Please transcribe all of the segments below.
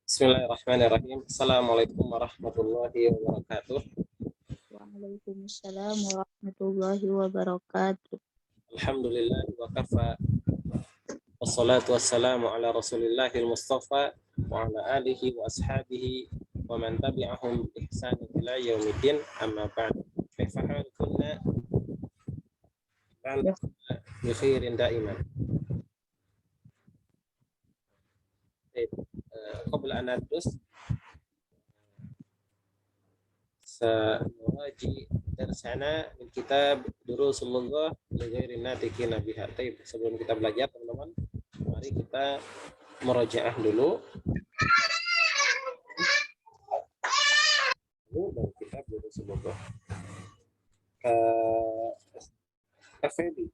Bismillahirrahmanirrahim. Assalamualaikum warahmatullahi wabarakatuh. Waalaikumsalam warahmatullahi wabarakatuh. Alhamdulillah wa kafa. Wassalatu wassalamu ala Rasulillahil Mustafa wa ala alihi wa ashabihi wa man tabi'ahum bi ihsan ila yaumiddin. Amma ba'd. Kaifa halukunna? Bi khairin daiman. Qabla an nadrus سنواجه درسنا من kitab Durusul Lughah li ghairi natiqina biha. Sebelum kita belajar teman-teman, mari kita merajaah dulu dari kitab Durusul Lughah. Effendi.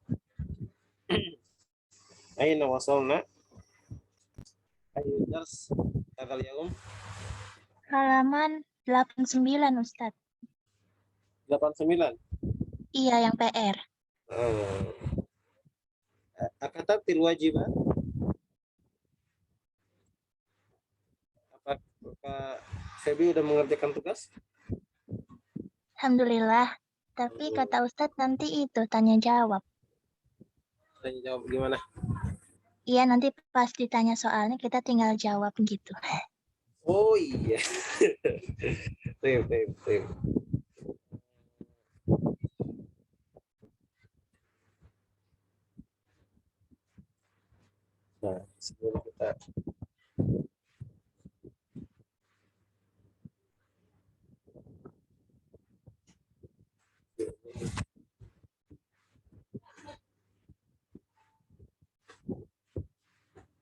Aina wasalna? Ayo dars tanggal yaum Halaman 89, Ustadz. 89. Iya, yang PR. Akatabtil wajibat. Apakah Febi udah mengerjakan tugas? Alhamdulillah. Tapi kata Ustadz nanti itu tanya jawab. Tanya jawab gimana? Iya, nanti pas ditanya soalnya kita tinggal jawab gitu. Oh iya. Tim. Nah, sebelum kita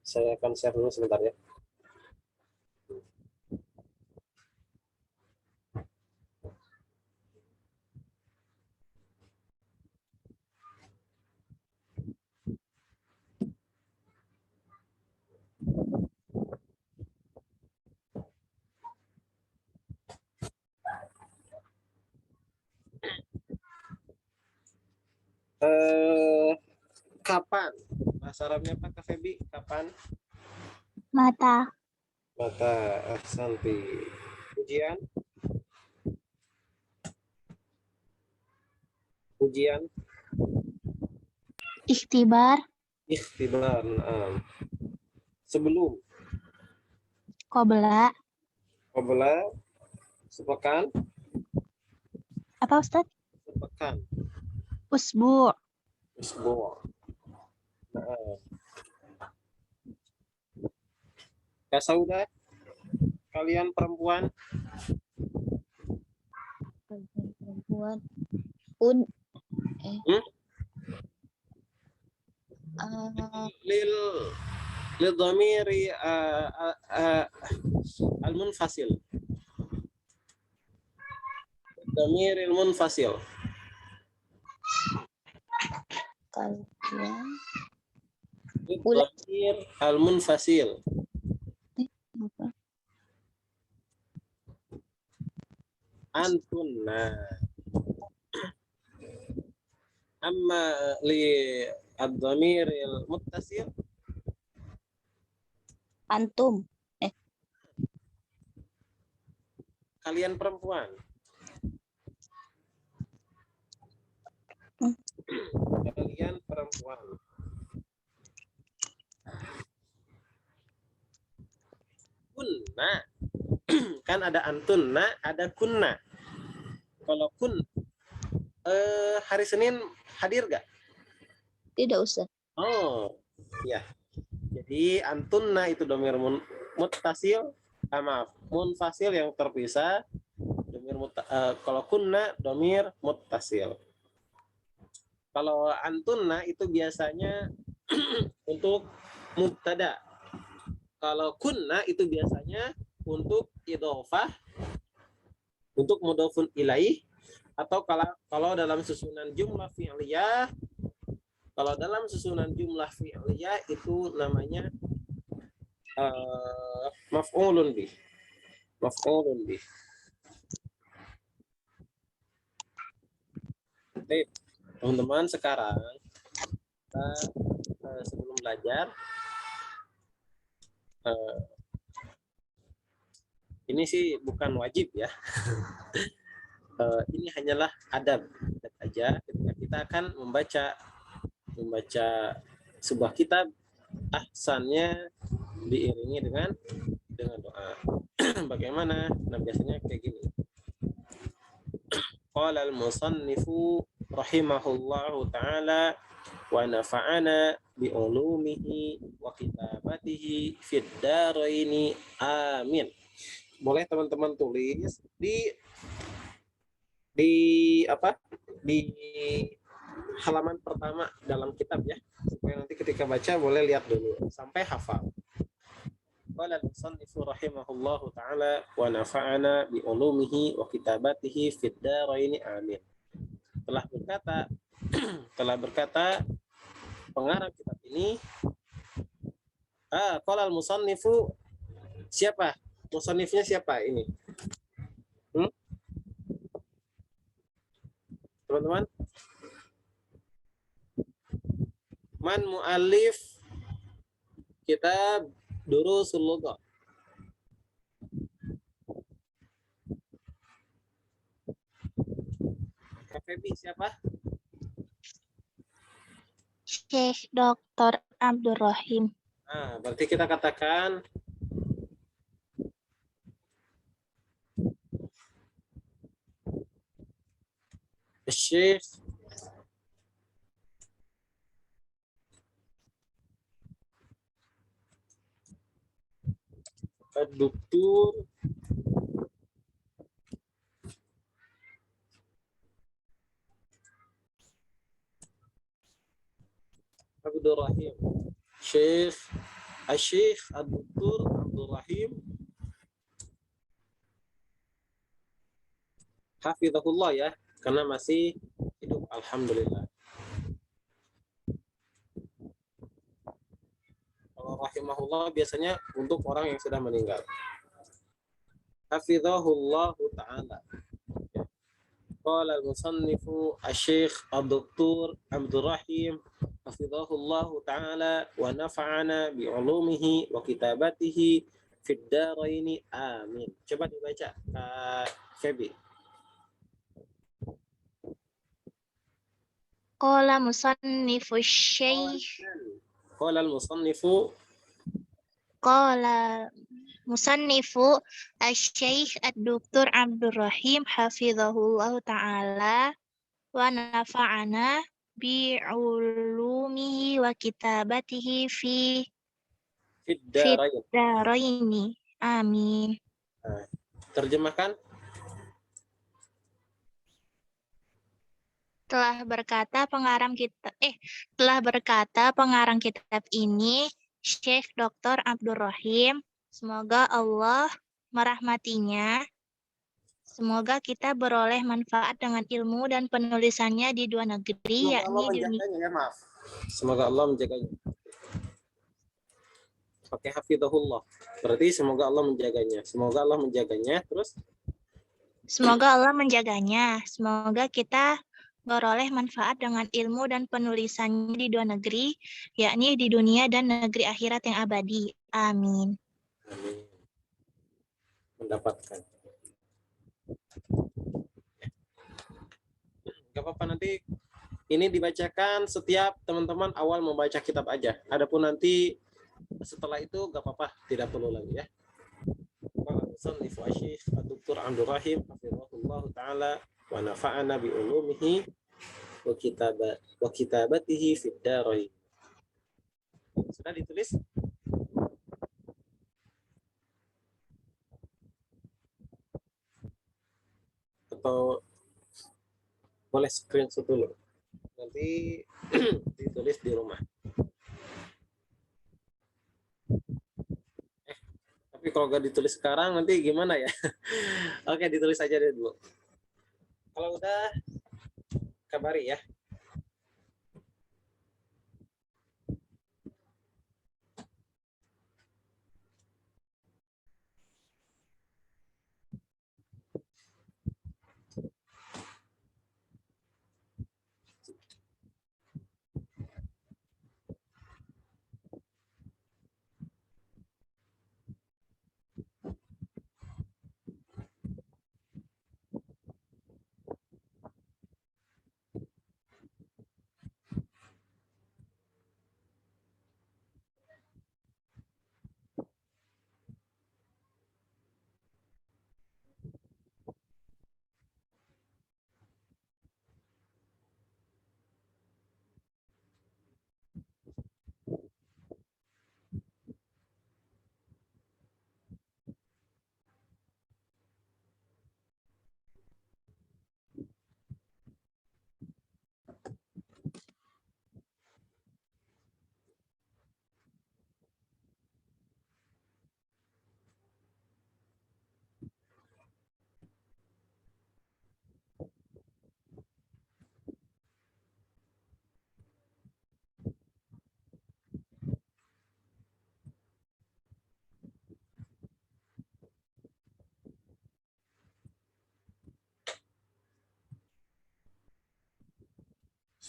saya akan share dulu sebentar ya. Kapan? Bahasa Arabnya apa, Kak Febi? Kapan? Mata. Mata. Ahsanti. Ujian? Ujian? Ikhtibar. Ikhtibar. Sebelum? Qobla. Qabla? Sepekan? Apa Ustadz? Sepekan. Usbu. Usbu'. Kak Sauda, kalian perempuan? Perempuan. Lil dhamiri al-munfasil. Dhamiril munfasil. Kalian. Dhamir al-munfasil. Antunna. Amma li ad-dhamiril muttasil. Antum. Kalian perempuan. Kalian perempuan. Kunna. Kan ada antunna, ada kunna. Kalau kun hari Senin hadir gak? Tidak usah. Oh, ya. Jadi antunna itu dhamir muttasil, maaf, munfasil yang terpisah. Kalau kunna dhamir muttasil. Kalau antunna itu biasanya untuk mubtada. Kalau kunna itu biasanya untuk idhofah, untuk mudhofun ilaih, atau kalau dalam susunan jumlah fi'liyah, itu namanya maf'ulun bih. Baik, teman-teman, sekarang kita sebelum belajar Ini sih bukan wajib ya. Ini hanyalah adab aja ketika kita akan membaca sebuah kitab, ahsannya diiringi dengan doa. Bagaimana? Nah, biasanya kayak gini. Qala al-musannifu rahimahullahu ta'ala wa nafa'ana bi ulumihi wa kitabatihi fid daraini amin. Boleh teman-teman tulis di apa? Di halaman pertama dalam kitab ya. Supaya nanti ketika baca boleh lihat dulu sampai hafal. Qala al-musannifu rahimahullahu ta'ala wa nafa'ana bi ulumihi wa kitabatihi fid daraini amin. Telah berkata pengarang kitab ini, qala al-musannifu, siapa? Musannifnya siapa ini? Teman-teman? Man mu'allif kitab Durusul Lugha. Kak Febi siapa? Syekh Dr. Abdul Rahim. Berarti kita katakan Syekh Dr. Abdul Rahim. Syekh Dr. Abdul Rahim hafizahullah ya, karena masih hidup alhamdulillah. Kalau rahimahullah biasanya untuk orang yang sudah meninggal. Hafizahullah ta'ala. Qala al-musannifu asy-syekh ad-doktor Abdul Rahim hafizahullah ta'ala wa nafa'ana bi ulumihi wa kitabatihi fid daraini amin. Coba dibaca Febi. Qala musannifu syekh. Qala al-musannifu. Qala musannifu asy-syekh ad-doktor Abdul Rahim hafizahullah ta'ala wa nafa'ana bi ulumihi wa kitabatihi fi Fid daraini amin. Terjemahkan. Telah berkata pengarang kitab ini Syekh Dr. Abdul Rahim, semoga Allah merahmatinya. Semoga kita beroleh manfaat dengan ilmu dan penulisannya di dua negeri, yakni di Maaf. Semoga Allah menjaganya. Pakai hafizahullah. Berarti semoga Allah menjaganya. Semoga Allah menjaganya. Terus? Semoga Allah menjaganya. Semoga kita beroleh manfaat dengan ilmu dan penulisannya di dua negeri, yakni di dunia dan negeri akhirat yang abadi. Amin. Amin. Mendapatkan. Gak apa-apa, nanti ini dibacakan setiap teman-teman awal membaca kitab aja. Adapun nanti setelah itu gak apa-apa, tidak perlu lagi ya. Musannifu asy-syekh Dr. Abdul Rahim hafizahullah taala wa nafa'ana bi ulumihi wa kitabatihi fid darain. Sudah ditulis? Atau boleh screenshot dulu? Nanti ditulis di rumah. Tapi kalau nggak ditulis sekarang nanti gimana ya? Oke, ditulis aja dulu. Kalau udah kabari ya.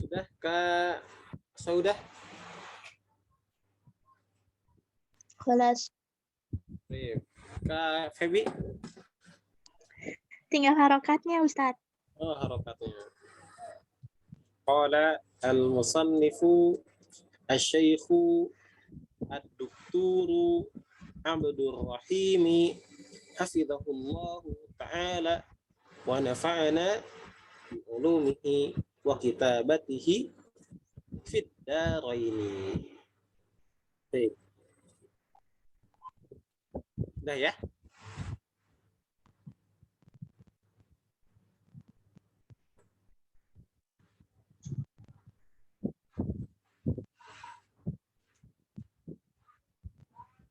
Sudah, Kak Saudah? Kelas. Baik. Kak Febi? Tinggal harokatnya, Ustadz. Oh, harokatnya. Qala al-musannifu asy-syaikhu ad-dukturu Abdur Rahimi hafizahullah ta'ala wa nafa'ana bi ulumihi wa kitabatihi fid daraini. Baik. Udah ya?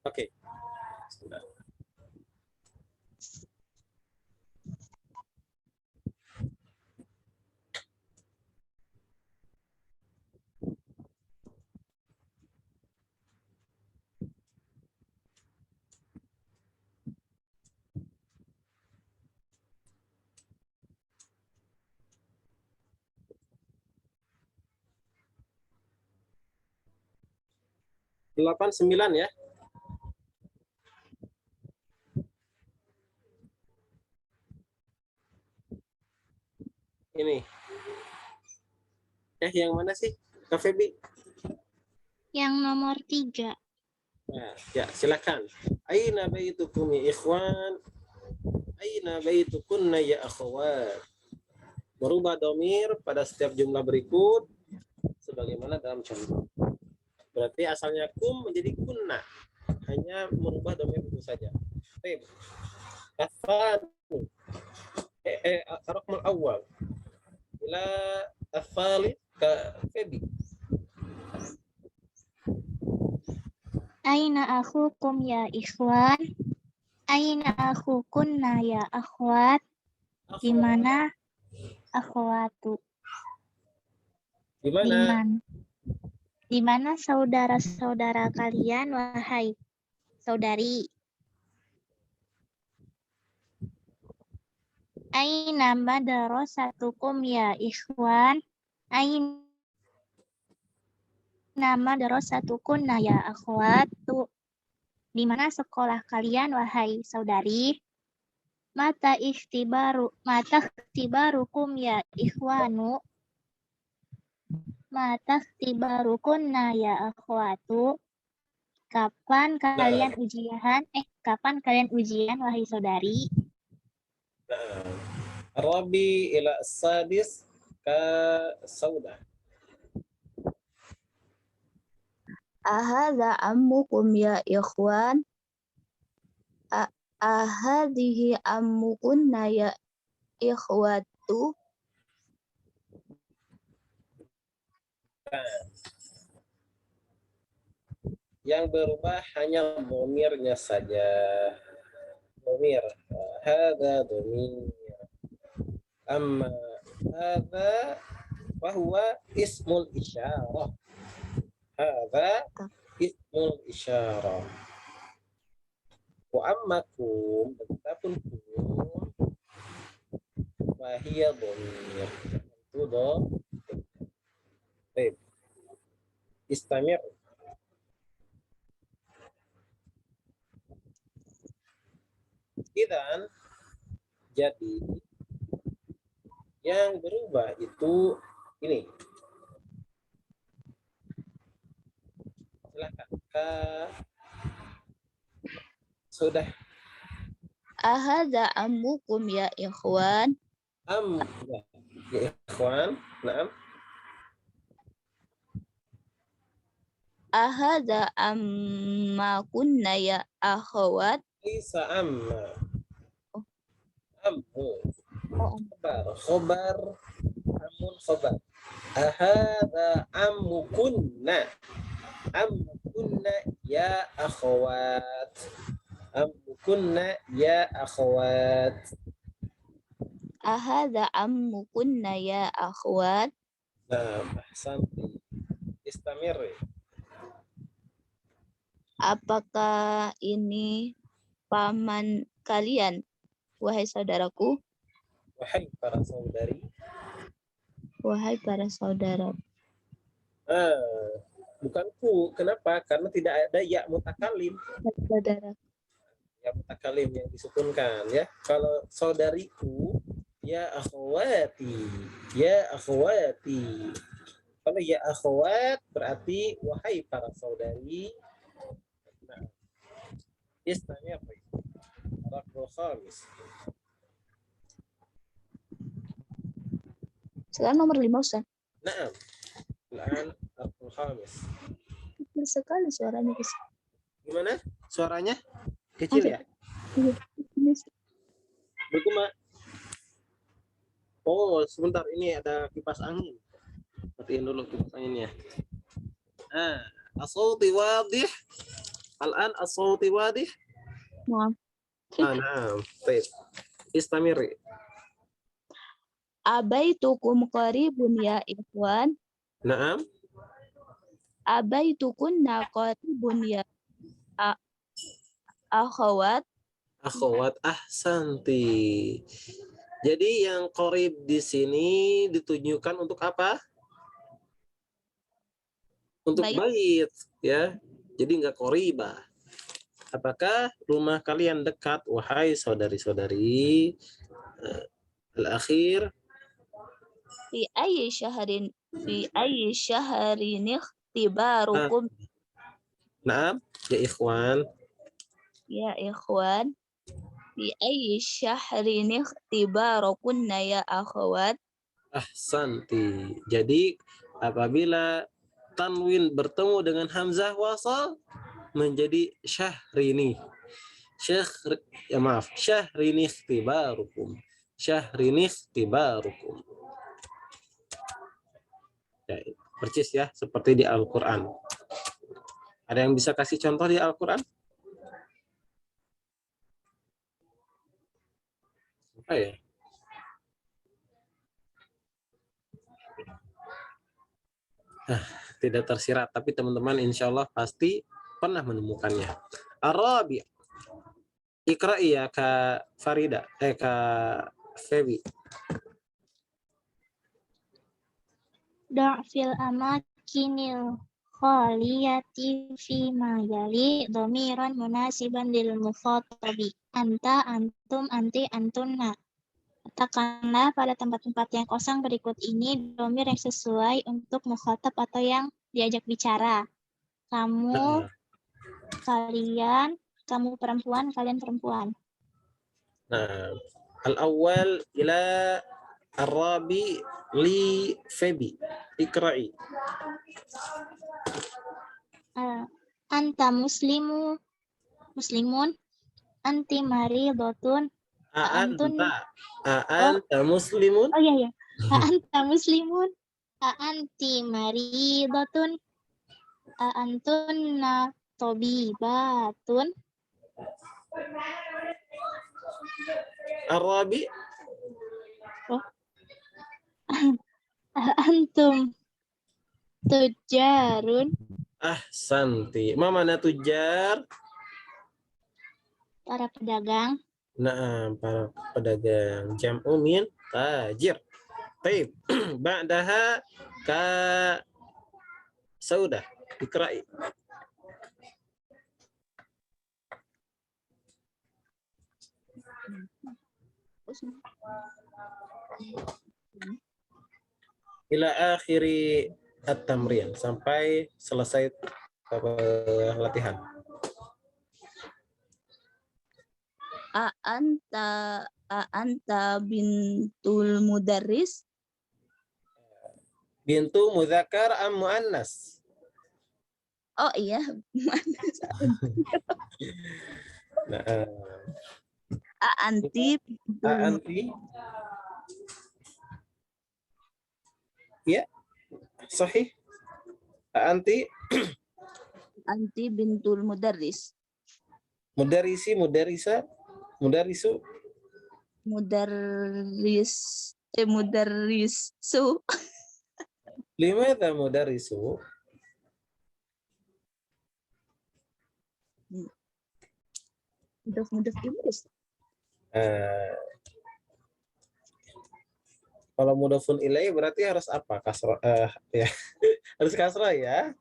Oke. Sudah. Delapan sembilan ya. Ini. Yang mana sih, Kak Febi? Yang nomor 3. Nah, ya, silakan. Aina baitukum ya ikhwan? Aina baitukunna ya akhwat? Merubah domir pada setiap jumlah berikut sebagaimana dalam contoh. Berarti asalnya kum menjadi kunna. Hanya merubah domir itu saja. Baik. Afan. Rakmul awal. Ila afalid ka Febi. Aina akhukum ya ikhwan? Aina akhukunna ya akhwat? Di mana akhwatu? Di mana? Di mana saudara-saudara kalian, wahai saudari? Aina madrasatukum ya ikhwan? Aina madrasatukunna ya akhwatu? Di mana sekolah kalian, wahai saudari? Mata ikhtibarukum ya ikhwanu? Mata ikhtibarukunna ya akhwatu? Kapan kalian ujian? Kapan kalian ujian, wahai saudari? Rabi ila sadis ka Saudah. Ahadha ammukum ya ikhwan? Ahadhihi ammukunna ya ikhwatu? Yang berubah hanya domirnya saja. Domir. Hadha domir. Amma hadha fahuwa ismul isyarah. Hadha ismul isyarah. Wa ammakum, adapun kum, wahia domir. Itu domir. Baik. Istamir. Idan, jadi yang berubah itu ini. Silakan. Sudah. Ahadha ammukum ya ikhwan? Ya ikhwan, naam. Ahadha ammakunna ya akhwat? Isa amma. Ammu. Khobar. Amun khobar. Ahadha ammukunna. Ammukunna ya akhwat. Ammukunna ya akhwat. Ahadha ammukunna ya akhwat? Nah, ahsanti. Istamir. Apakah ini paman kalian, wahai saudaraku? Wahai para saudari. wahai para saudara. Bukan ku. Kenapa? Karena tidak ada ya mutakalim. Saudara. Ya mutakalim yang disukunkan ya. Kalau saudariku, ya akhwati. Ya akhwati. Kalau ya akhwat berarti wahai para saudari. Nah, istilahnya apa itu? Rakul khamis. Sekarang nomor 5 Ustaz. Naam. Al-an rakul khamis. Kecil sekali suaranya. Gimana? Suaranya kecil ya? Betul, Mak. Oh, sebentar, ini ada kipas angin. Matiin dulu kipas anginnya. As-sawti wadih. Al-an as-sawti wadih. Maaf. Naam. Baik. Istamiri. Abaitukum qaribun ya ikhwan. Naam. Abaitukunna qaribun ya akhawat. Akhwat ahsanti. Jadi yang qorib di sini ditujukan untuk apa? Untuk bait, ya. Jadi enggak qoriba. Apakah rumah kalian dekat, wahai saudari-saudari? Al-akhir. Fi ayyi syahrin ikhtibarukum Naam, ya ikhwan. ya ikhwan. Fi ayyi syahrin ikhtibarukunna ya akhawat. Ahsanti. Jadi apabila tanwin bertemu dengan hamzah wasal menjadi syahrini. Syahrini ikhtibarukum. Syahrini ikhtibarukum. Ya, persis ya, seperti di Al-Quran. Ada yang bisa kasih contoh di Al-Quran? Apa ya? Tidak tersirat, tapi teman-teman insya Allah pasti pernah menemukannya. Arabi. Ikra'i ya Kak Farida, Kak Febi. Da'fil amakinil khaliyati fi ma yali dhamiran munasiban lil mukhatabi. Anta, antum, anti, antunna. Katakanlah pada tempat-tempat yang kosong berikut ini dhamir yang sesuai untuk mukhatab atau yang diajak bicara. Kamu, kalian, kamu perempuan, kalian perempuan. Nah, al-awwal ila Arabi li Febi. Ikra'i. Anta muslimun, anti maridotun, Anta muslimun. oh iya. Anta muslimun, anti maridotun, antunna tobibatun. Arabi. Antum tujarun. Ahsanti. Ma mana tujar? Para pedagang. Nah, para pedagang. Jam'u min tajir. Baik. Ba'daha ka Saudah. Ikra'i. Ila akhiri at-tamrin, sampai selesai latihan. Anta bintul mudarris. Bintu mudzakkar am muannas? Oh iya. Nah, Anti. anti. Ya, sahih. Anti. Anti bintul mudarris. Mudarisi, mudarisa, mudarisu. Mudarrisu. Limadha mudarisu? Mudaf Inggris. Kalau mudhofun ilaih berarti harus apa? Kasroh, ya. Harus kasroh ya.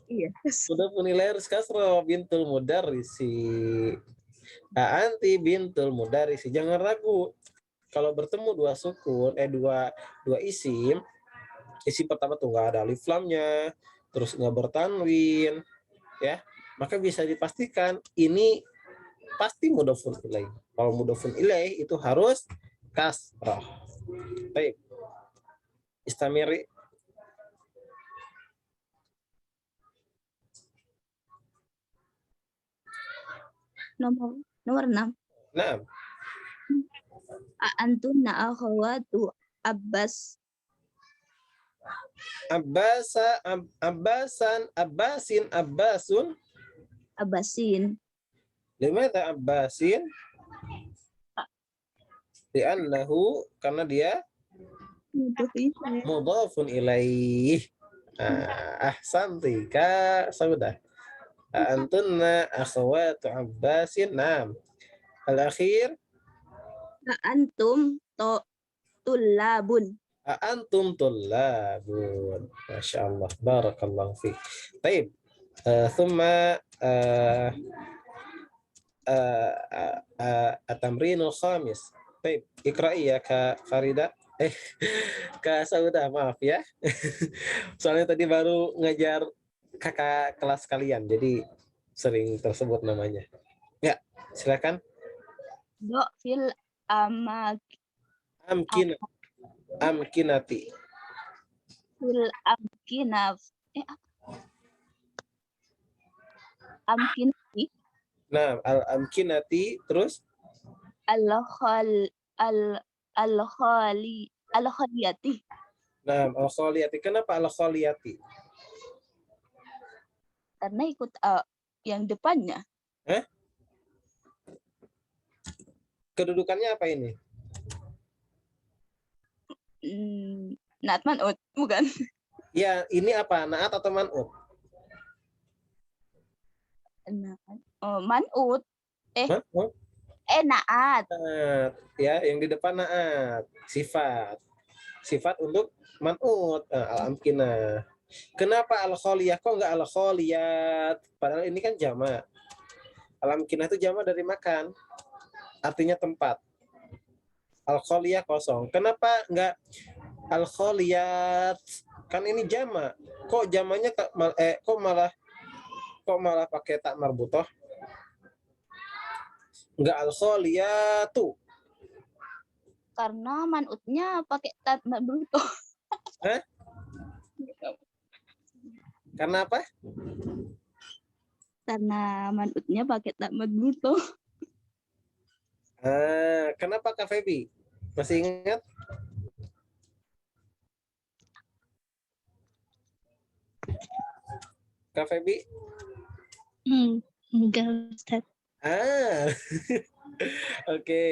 Iya. Mudhofun ilaih harus kasroh. Bintul mudarrisi. Anti bintul mudarrisi. Jangan ragu. Kalau bertemu dua sukun, dua isim, isim pertama tuh nggak ada alif lamnya, terus nggak bertanwin, ya, maka bisa dipastikan ini pasti mudhofun ilaih. Kalau mudhofun ilaih itu harus kasrah. Baik. Istamiri. Nomor 6. Nah, Antunna akhawatu Abbas. Abbasin, Abbasun. Abbasin. Limata Abbasin? Li'annahu, karena dia mudhafun ilaih. Ahsanti ka Saudah. Antunna akhawatu Abbasin. Naam. Al-akhir. Antum tullabun. Antum tullabun. Masya Allah. Barakallahu fiik. Baik. Thumma at-tamrinul khamis. Baik. Ikra'i ya Kak Farida. Kak Saudah, maaf ya. Soalnya tadi baru ngajar kakak kelas kalian, jadi sering tersebut namanya. Ya, silakan. Do fil Amkinati. fil amkinaf. Amkinati. Nah, al-amkinati terus Al-khaliyati. nah, al-khaliyati. Kenapa al-khaliyati? Karena ikut yang depannya. Kedudukannya apa ini? Naat man'ut, bukan? Ya, ini apa? Naat atau man'ut? Man'ut. Man'ut. Naat. Naat. Ya, yang di depan naat. Sifat untuk man'ut. Al-amkinah. Kenapa al-khaliyah? Kok nggak al-khaliyat? Padahal ini kan jamak. Al-amkinah itu jamak dari makan. Artinya tempat. Al-khaliyah kosong. Kenapa nggak al-khaliyat? Kan ini jamak. Kok jamaknya kok malah pakai tak marbutoh? Nggak al-khaliyatu. Karena man'utnya pakai tat marbutoh. Hah? Karena apa? Karena man'utnya pakai tat marbutoh. Kenapa Kak Febi? Masih ingat? Kak Febi? Enggak, Ustaz. Oke.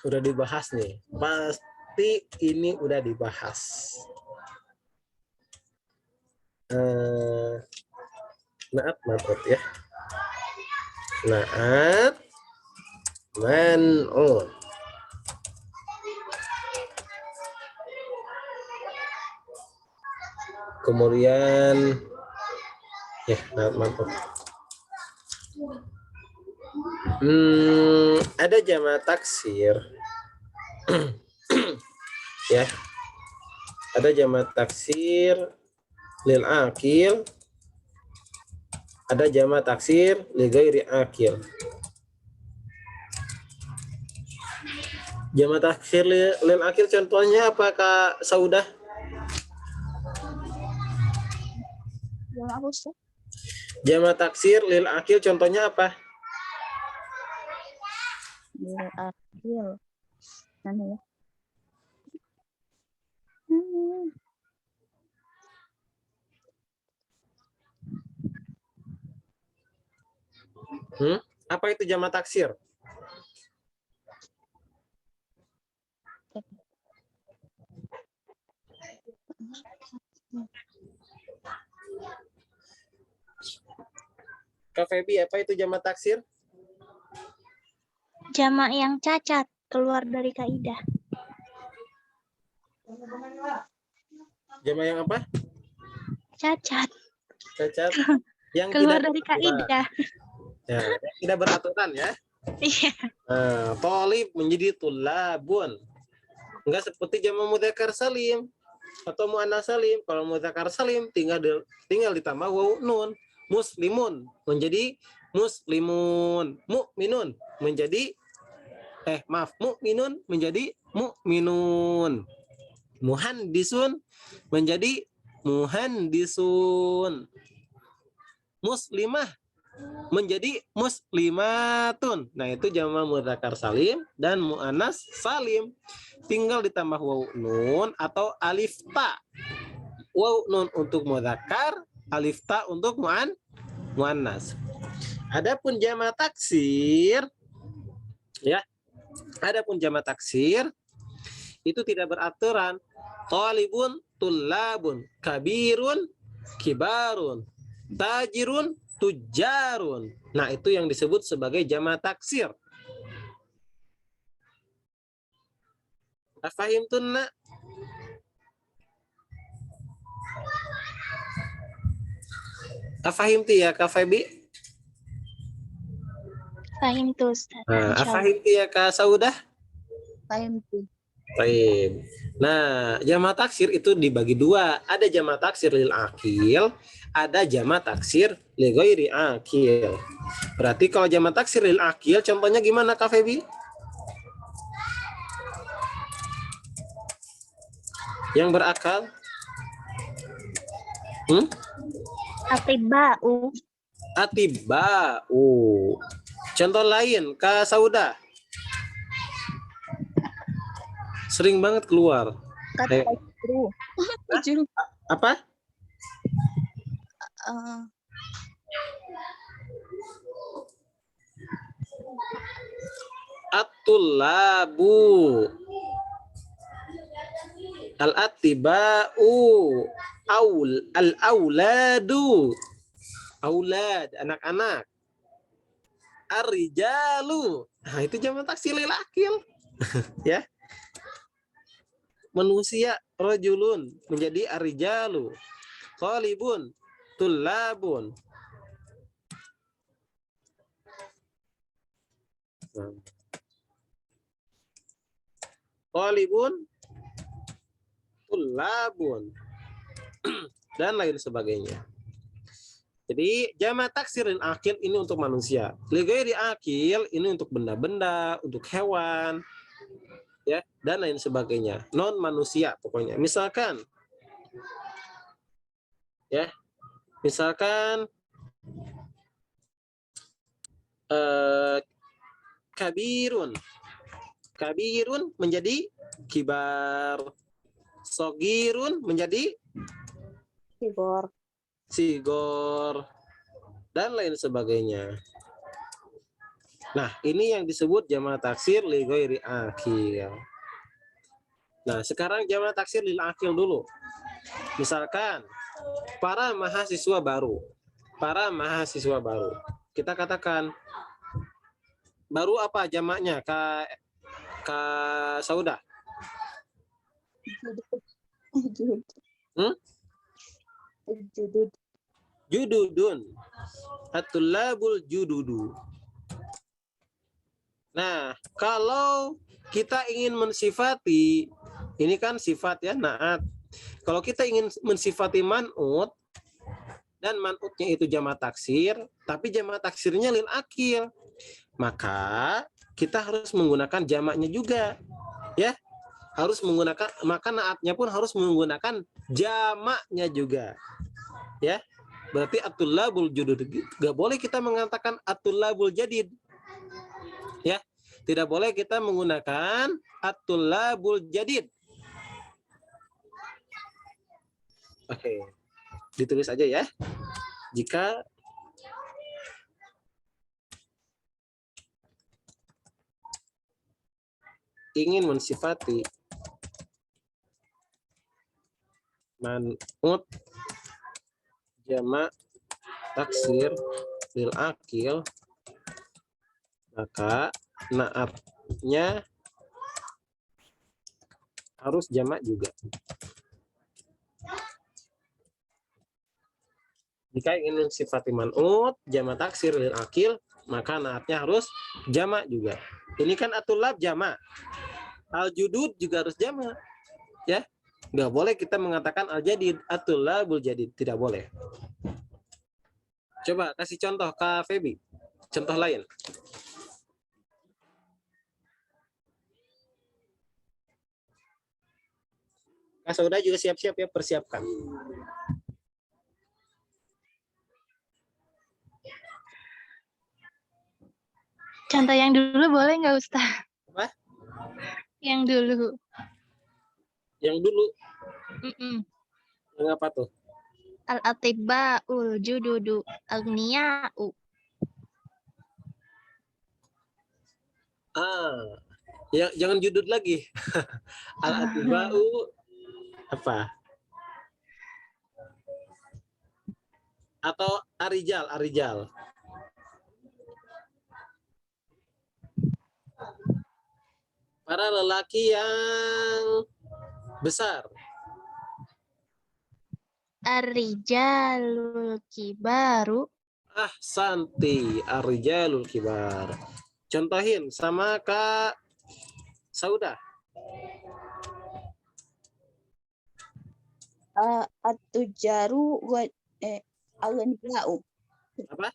Udah dibahas nih. Pasti ini udah dibahas. Naat man'ut ya. Naat man'ut. Kemudian ya naat man'ut. Ada jamak taksir. Ya. Ada jamak taksir lil akil. Ada jamak taksir li ghairi akil. Jamak taksir lil akil contohnya apa Kak Saudah? Jamak taksir lil akil contohnya apa? Lil akil. Mana ya? Apa itu jamak taksir? Kak Febi, apa itu jamak taksir? Jamak yang cacat keluar dari kaidah. Jamak yang apa? Cacat Cacat. Yang keluar tidak dari beraturan. kaidah. Ya, yang tidak beraturan ya. Iya. Thalib menjadi tulabun. Enggak seperti jamak mudzakkar salim atau muannats salim. Kalau mudzakkar salim tinggal ditambah waw nun. Muslimun menjadi muslimun. Mukminun menjadi mukminun menjadi mukminun. Muhandisun menjadi muhandisun. Muslimah menjadi muslimatun. Nah, itu jamak mudzakkar salim dan muannats salim. Tinggal ditambah waw nun atau alif ta. Waw nun untuk mudzakkar, alif ta untuk muannats. Adapun jamak taksir ya. Adapun jamak taksir itu tidak beraturan. Talibun, tullabun, kabirun, kibarun, tajirun, tujarun. Nah, itu yang disebut sebagai jamak taksir. Afahimtunna? Afahimti ya Kak Febi? Fahim tuh Ustaz. Insyaallah. Afahimti ya Kak Saudah? Paham tuh. Baik. Nah, jamak taksir itu dibagi dua. Ada jamak taksir lil akil, ada jamak taksir li ghairi akil. Berarti kalau jamak taksir lil akil, contohnya gimana Kak Febi? Yang berakal? Atiba'u. Atiba'u. Contoh lain, Kak Saudah. Sering banget keluar. Kata juru. Apa? At-tullabu. Al-atiba'u. Al-auladu. Aulad, anak-anak. Ar-rijalu. Nah, itu jamak taksir lil akil. Ya. Manusia rajulun menjadi ar-rijalu. Talibun, tullabun. Talibun, tullabun. Dan lain sebagainya. Jadi jamak taksir lil akil ini untuk manusia. Li ghairi akil ini untuk benda-benda, untuk hewan, ya, dan lain sebagainya. Non manusia pokoknya. Misalkan ya. Misalkan kabirun. Kabirun menjadi kibar. Sogirun menjadi sigor, dan lain sebagainya. Nah, ini yang disebut jamak taksir li ghairi akil. Nah, sekarang jamak taksir lil akil dulu. Misalkan para mahasiswa baru. Kita katakan baru apa jamaknya, Kak Saudah? Jududun. At-tullabul jududu. Nah, kalau kita ingin mensifati, ini kan sifat ya, naat. Kalau kita ingin mensifati man'ut, dan man'utnya itu jamak taksir, tapi jamak taksirnya lil akil, maka kita harus menggunakan jamaknya juga. Ya, harus menggunakan, maka naatnya pun harus menggunakan jamaknya juga. Ya, berarti at-tullabul judud. Gak boleh kita mengatakan at-tullabul jadid. Ya, tidak boleh kita menggunakan at-tullabul jadid. Oke, ditulis aja ya. Jika ingin mensifati man'ut jamak taksir lil akil, maka naatnya harus jamak juga. Jika ingin sifat man'ut jamak taksir lil akil, maka naatnya harus jamak juga. Ini kan atulab jamak. Al-judud juga harus jamak. Ya. Nggak boleh kita mengatakan al-jadid, atulabul jadid, tidak boleh. Coba kasih contoh Kak Febi. Contoh lain. Kak Sauda juga siap-siap ya, persiapkan. Contoh yang dulu boleh nggak Ustaz? Apa? Yang dulu. Yang dulu, Mm-mm. yang apa tuh? Al-atibba'ul jududu aghniya'u. Ya, jangan judud lagi. Al-atiba'u apa? Atau arijal, arijal. Para lelaki yang besar. Ar-rijalul kibaru. Santi, arijalul kibar. Contohin sama Kak Sauda. At-tujaru wa aghniya'u. Apa?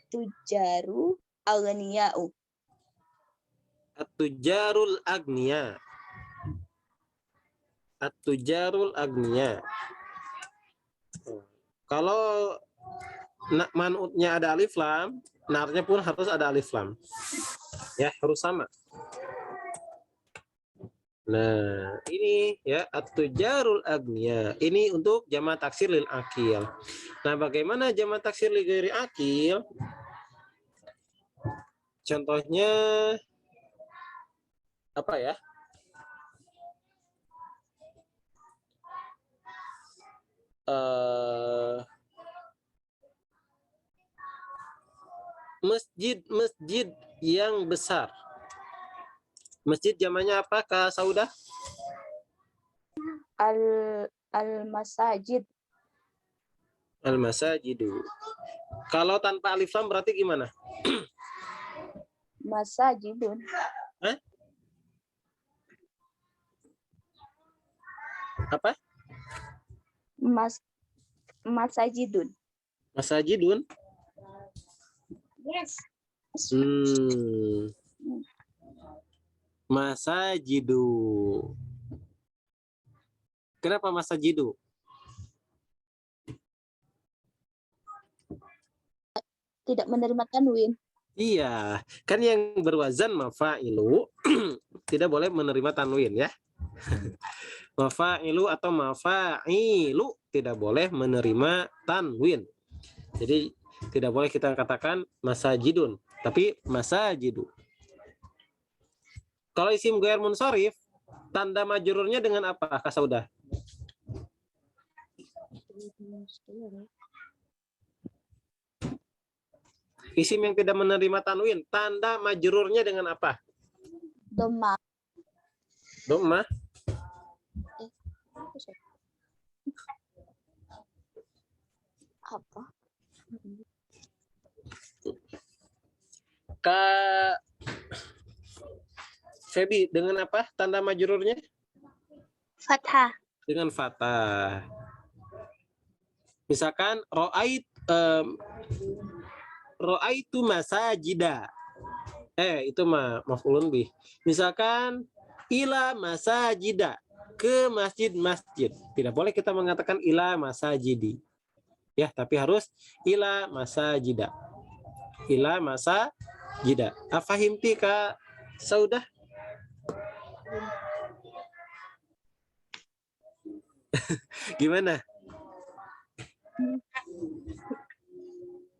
Tujaru aghniya'u. At-tujarul agniya. At-tujarul agniya. Kalau man'utnya ada alif lam, narnya pun harus ada alif lam. Ya, harus sama. Nah, ini ya at-tujarul agniya. Ini untuk jamak taksir lil akil. Nah, bagaimana jamak taksir lil ghairi akil? Contohnya apa ya? Masjid yang besar. Masjid jamannya apa Kak Sauda? Al-masajid. Al-masajidu. Kalau tanpa alif lam berarti gimana? Masajidun. Hah? Apa? Masajidun. Masajidun. Yes. Masajidu. Kenapa masajidu? Tidak menerima tanwin. Iya, kan yang berwazan mafa'ilu tidak boleh menerima tanwin ya. Mafa'ilu atau mafa'ilu tidak boleh menerima tanwin. Jadi tidak boleh kita katakan masajidun, tapi masajidu. Kalau isim ghair munsharif, tanda majrurnya dengan apa Kak Sauda? Isim yang tidak menerima tanwin, tanda majrurnya dengan apa? Doma. Doma. Apa? Kak Febi, dengan apa tanda majrurnya? Fathah. Dengan fathah. Misalkan ro'aitu masajida. Itu maf'ulun bih. Misalkan ila masajida, ke masjid-masjid. Tidak boleh kita mengatakan ila masajidi. Ya, tapi harus ila masajida. Ila masajida. Afahimti Kak Saudah? Gimana?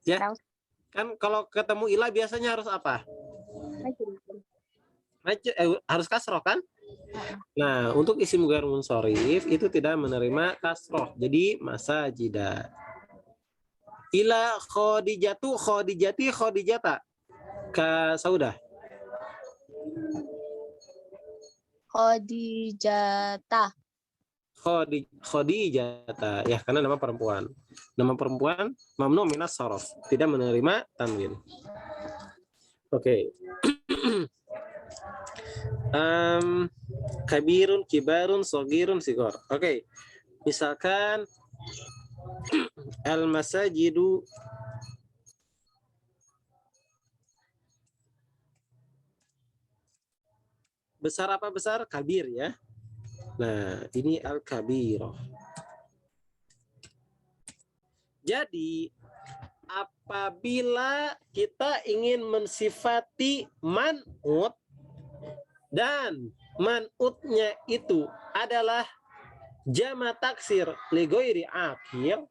Ya, kan kalau ketemu ilah biasanya harus apa? Harus kasroh kan? Nah, untuk isim ghair munsharif itu tidak menerima kasroh. Jadi masajida. Ila Khadijatu Khadijati Khadijata. Ka Saudah. Khadijata. Khadijata. Ya, karena nama perempuan. Nama perempuan mamnu minas sharaf, tidak menerima tanwin. Oke. Kabirun, kibarun, sogirun, sigor. Oke. Misalkan al-masajidu besar apa besar? Kabir ya. Nah, ini al-kabirah. Jadi, apabila kita ingin mensifati man'ut dan man'utnya itu adalah jama taksir li ghairi aqil,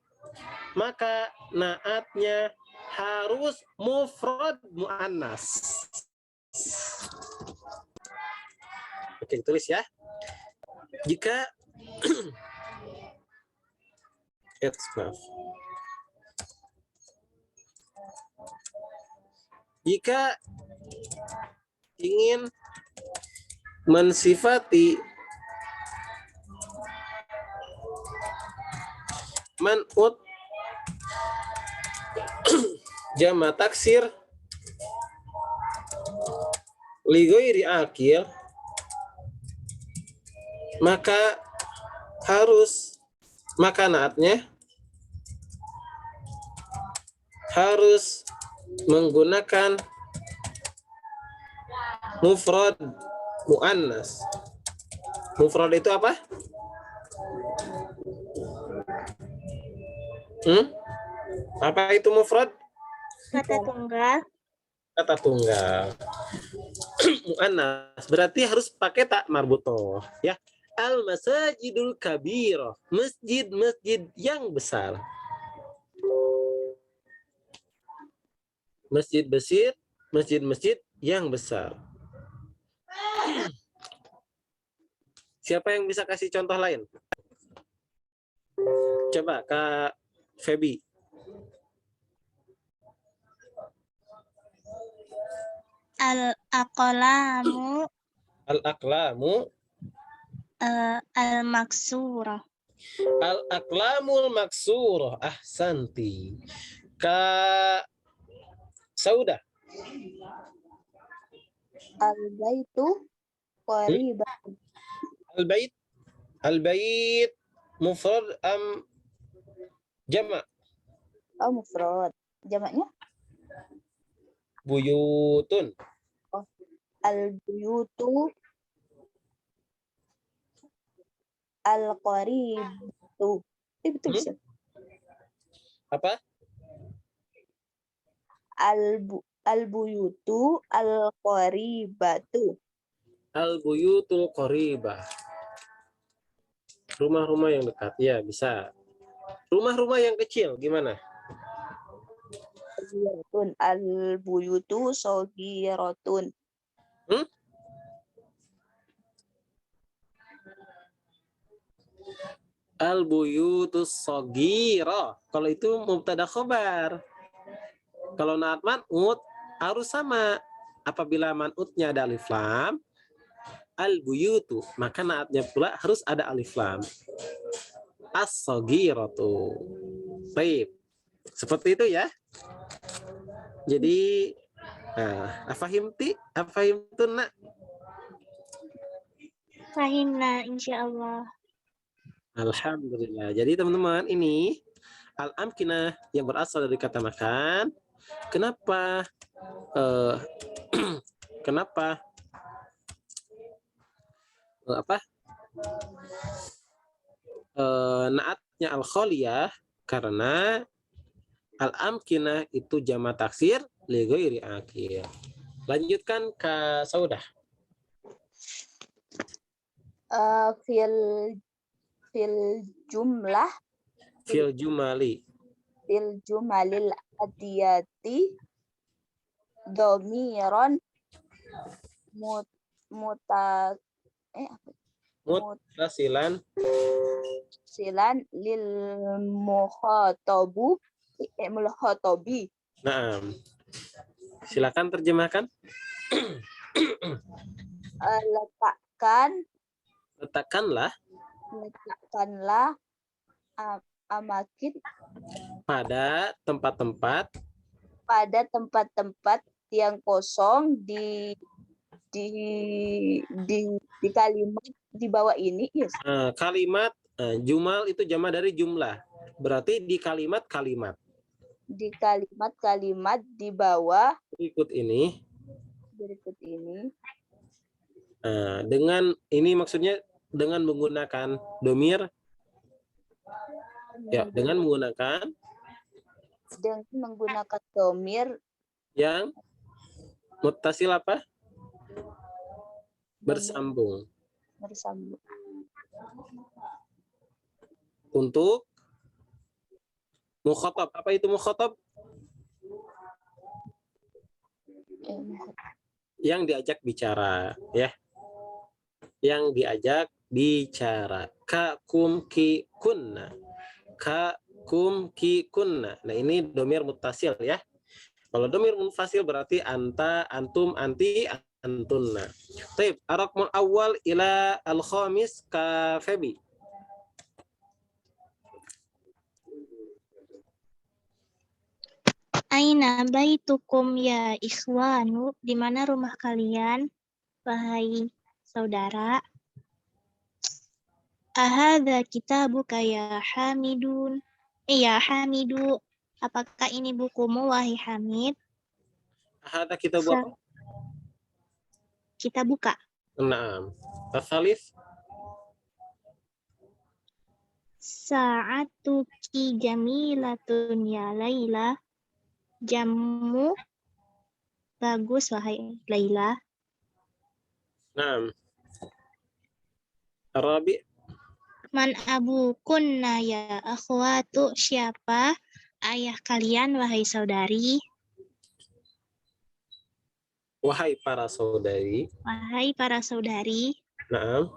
maka naatnya harus mufrad muannas. Oke, tulis ya. Jika maaf. Jika ingin mensifati man'ut jama taksir li ghairi aqil, maka naatnya harus menggunakan mufrad muannas. Mufrad itu apa? Apa itu mufrad? Kata tunggal. Kata tunggal. Muannas berarti harus pakai tak marbutoh ya. Al-masajidul kabirah, masjid-masjid yang besar. Masjid-masjid yang besar. Siapa yang bisa kasih contoh lain? Coba Kak Febi. Al-aqlamu Al-aqlamu al-maksurah. Al-aqlamul maksurah. Ahsanti. Kak Saudah. Al-baitu qaribah. Al-bait mufrad am jama'? Oh, mufrad. Jamaknya? Buyutun. Oh, al-buyutu al-qaribatu. Betul sih. Apa? Al-buyutu al-qaribatu. Al-buyutul qaribah. Rumah-rumah yang dekat. Ya, bisa. Rumah-rumah yang kecil gimana? Al-buyutu sogiratun. Al-buyutus sogira. Kalau itu mubtada khobar. Kalau naat man'ut harus sama. Apabila man'utnya ada alif lam, al-buyutu, maka naatnya pula harus ada alif lam. As-sogiratu. Baik. Seperti itu ya. Jadi, afahimtun nak? Fahimna insyaallah. Alhamdulillah. Jadi teman-teman, ini al-amkinah yang berasal dari kata makan. Kenapa? Kenapa? Naatnya al-khaliyah karena al-amkinah itu jama taksir li ghairi aqil. Lanjutkan Kak Saudah. Fil jumlah Fil jumalil adiyati dhamiran muttasilan silan lil mukhatabu Imul Khotobi. Nah, silakan terjemahkan. Letakkanlah amakin Pada tempat-tempat pada tempat-tempat yang kosong di kalimat di bawah ini. Yes. kalimat jumal itu jama dari jumlah. Berarti di kalimat-kalimat. Di kalimat-kalimat di bawah Berikut ini. Dengan Ini maksudnya dengan menggunakan domir. Ya, dengan menggunakan domir yang muttasil apa? Bersambung. Untuk mukhatab. Apa itu mukhatab? Yang diajak bicara, ya. Yang diajak bicara. Ka kum ki kunna. Ka kum ki kunna. Nah, ini domir muttasil ya. Kalau domir munfasil berarti anta, antum, anti, antunna. Baik, ar-raqmul awwal ila al-khamis ka Febi. Aina baitukum ya ikhwanu, di mana rumah kalian, wahai saudara? Ahadza kitabuka ya Hamidun. Ya Hamidu, apakah ini bukumu wahai Hamid? Ahada kita buat Kita buka. Naam. Asalif Sa'atuki jamilatun ya Laila. Jammu bagus wahai Laila. Naam. Arabi Man abu kunna ya akhwatu, siapa ayah kalian wahai saudari? wahai para saudari. Wahai para saudari. Naam.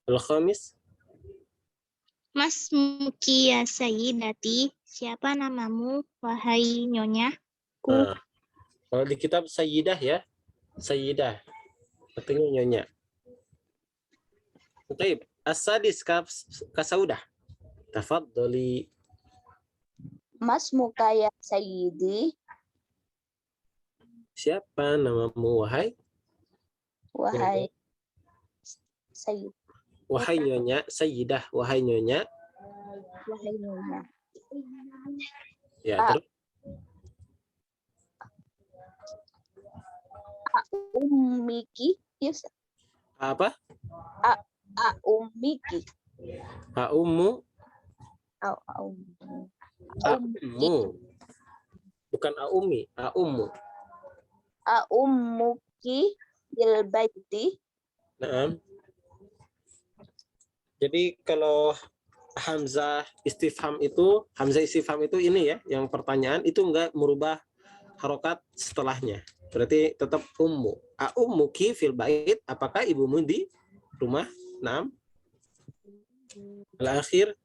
Al-khamis Mas muki ya sayyidati, siapa namamu wahai nyonya? Kalau di kitab sayyidah ya. Sayyidah. Artinya nyonya. Baik, as-sadis kasaudah. Tafaddali. Mas muka ya sayyidi. Siapa namamu wahai? Wahai sayyid. Wahai nyonya, sayyidah, wahai nyonya. Wahai nyonya. Ya, terus Ummiki. Yes. apa? Ummiki. Ummu. Ummiki. Bukan ummi, ummu. Ummuki bil baiti. Naam. Jadi kalau hamzah istifham itu ini ya, yang pertanyaan itu enggak merubah harokat setelahnya. Berarti tetap ummu. Ummuki fil bait, apakah ibumu di rumah? Naam. Al-akhir.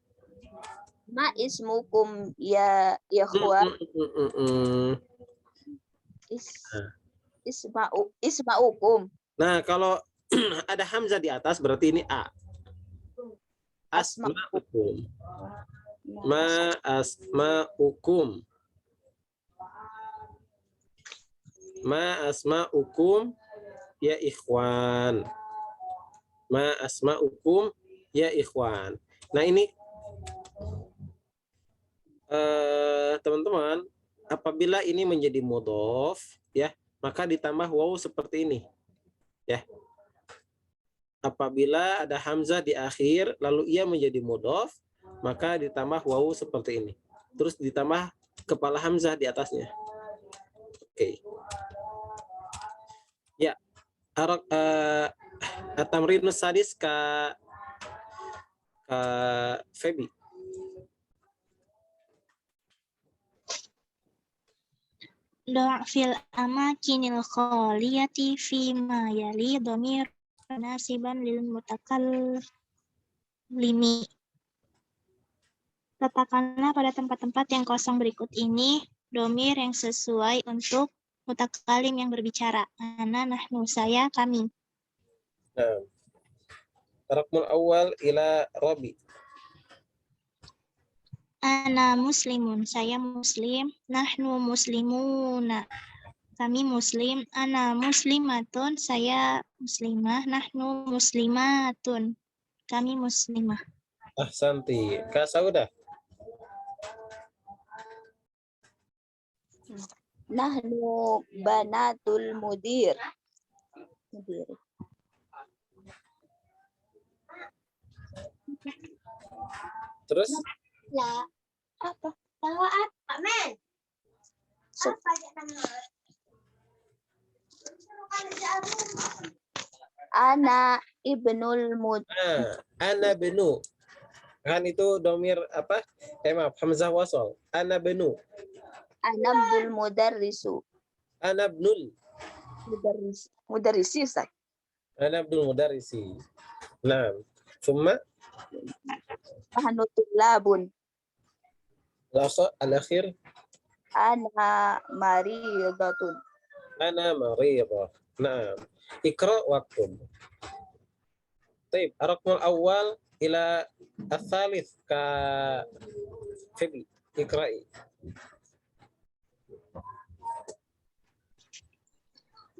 Ma ismukum ya ikhwan. Isma'ukum. Nah, kalau ada hamzah di atas berarti ini a. Asma'ukum. Ma asma'ukum. Ma asma'ukum ya ikhwan. Ma asma'ukum ya ikhwan. Nah, ini teman-teman, apabila ini menjadi mudhof ya, maka ditambah waw seperti ini. Ya. Apabila ada hamzah di akhir lalu ia menjadi mudhof, maka ditambah waw seperti ini. Terus ditambah kepala hamzah di atasnya. Oke. Ya. At-tamrinus sadis ka Febi. Doa fil amakinil khaliyati fi ma yali dhamir nasiban lil mutakallimi. Letakkanlah pada tempat-tempat yang kosong berikut ini domir yang sesuai untuk mutakalim yang berbicara. Ana, nahnu, saya, kami. Nah, Rakmul awal ila Rabi. Ana muslimun, saya muslim. Nahnu muslimuna, kami muslim. Ana muslimatun, saya muslimah. Nahnu muslimatun, kami muslimah. Ahsanti. Kak Saudah. Nahnu banatul mudir. Terus Ya, apa? Tahu apa, Men? So- Ana ibnul mud. ana benu. Kan itu domir apa? Maaf, hamzah wasal. Ana benu. Ana bul mudarrisu. Ana bnul. Mudarrisi, Ustaz. Ana bnul mudarrisi. Nah, summa Nahnu tulabun. al-akhir Ana maridatun. ana maridah. Nah, ikra waktub. طيب الرقم الأول إلى الثالث كفبي اقرأي.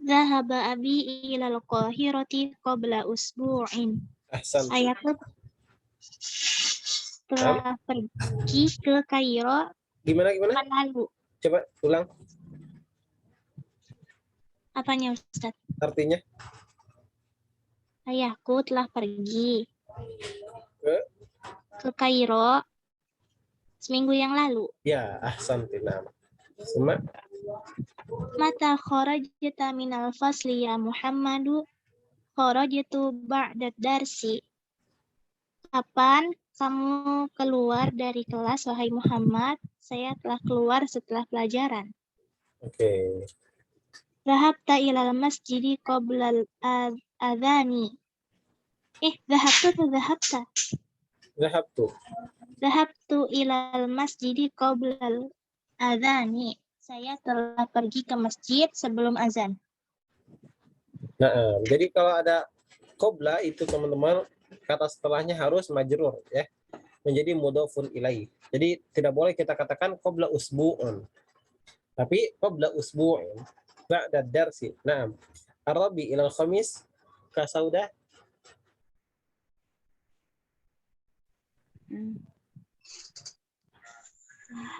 ذهب أبي إلى القاهرة قبل أسبوع. أحسنت. Ayahku telah pergi ke Kairo Gimana? pekan lalu. Coba ulang Apanya, Ustaz? artinya. Ayahku telah pergi Ke? ke Kairo seminggu yang lalu. Ya, ahsanti. Nah, summa Mata kharajta minal fasli ya Muhammadu? Kharajtu ba'da darsi. Kapan kamu keluar dari kelas, wahai Muhammad? Saya telah keluar setelah pelajaran. Oke. Dhahabta ilal masjidi qabla al-adhani. Dhahabtu atau dhahabta? Dhahabtu. Dhahabtu ilal masjidi qabla al-adhani. Saya telah pergi ke masjid sebelum azan. Nah, jadi kalau ada qobla itu teman-teman kata setelahnya harus majrur ya. Menjadi mudhofun ilaih. Jadi tidak boleh kita katakan qabla usbu'un. Tapi qabla usbu'in ba'da darsi. Naam. Ar-Rabi ila al-Khamis ka Saudah.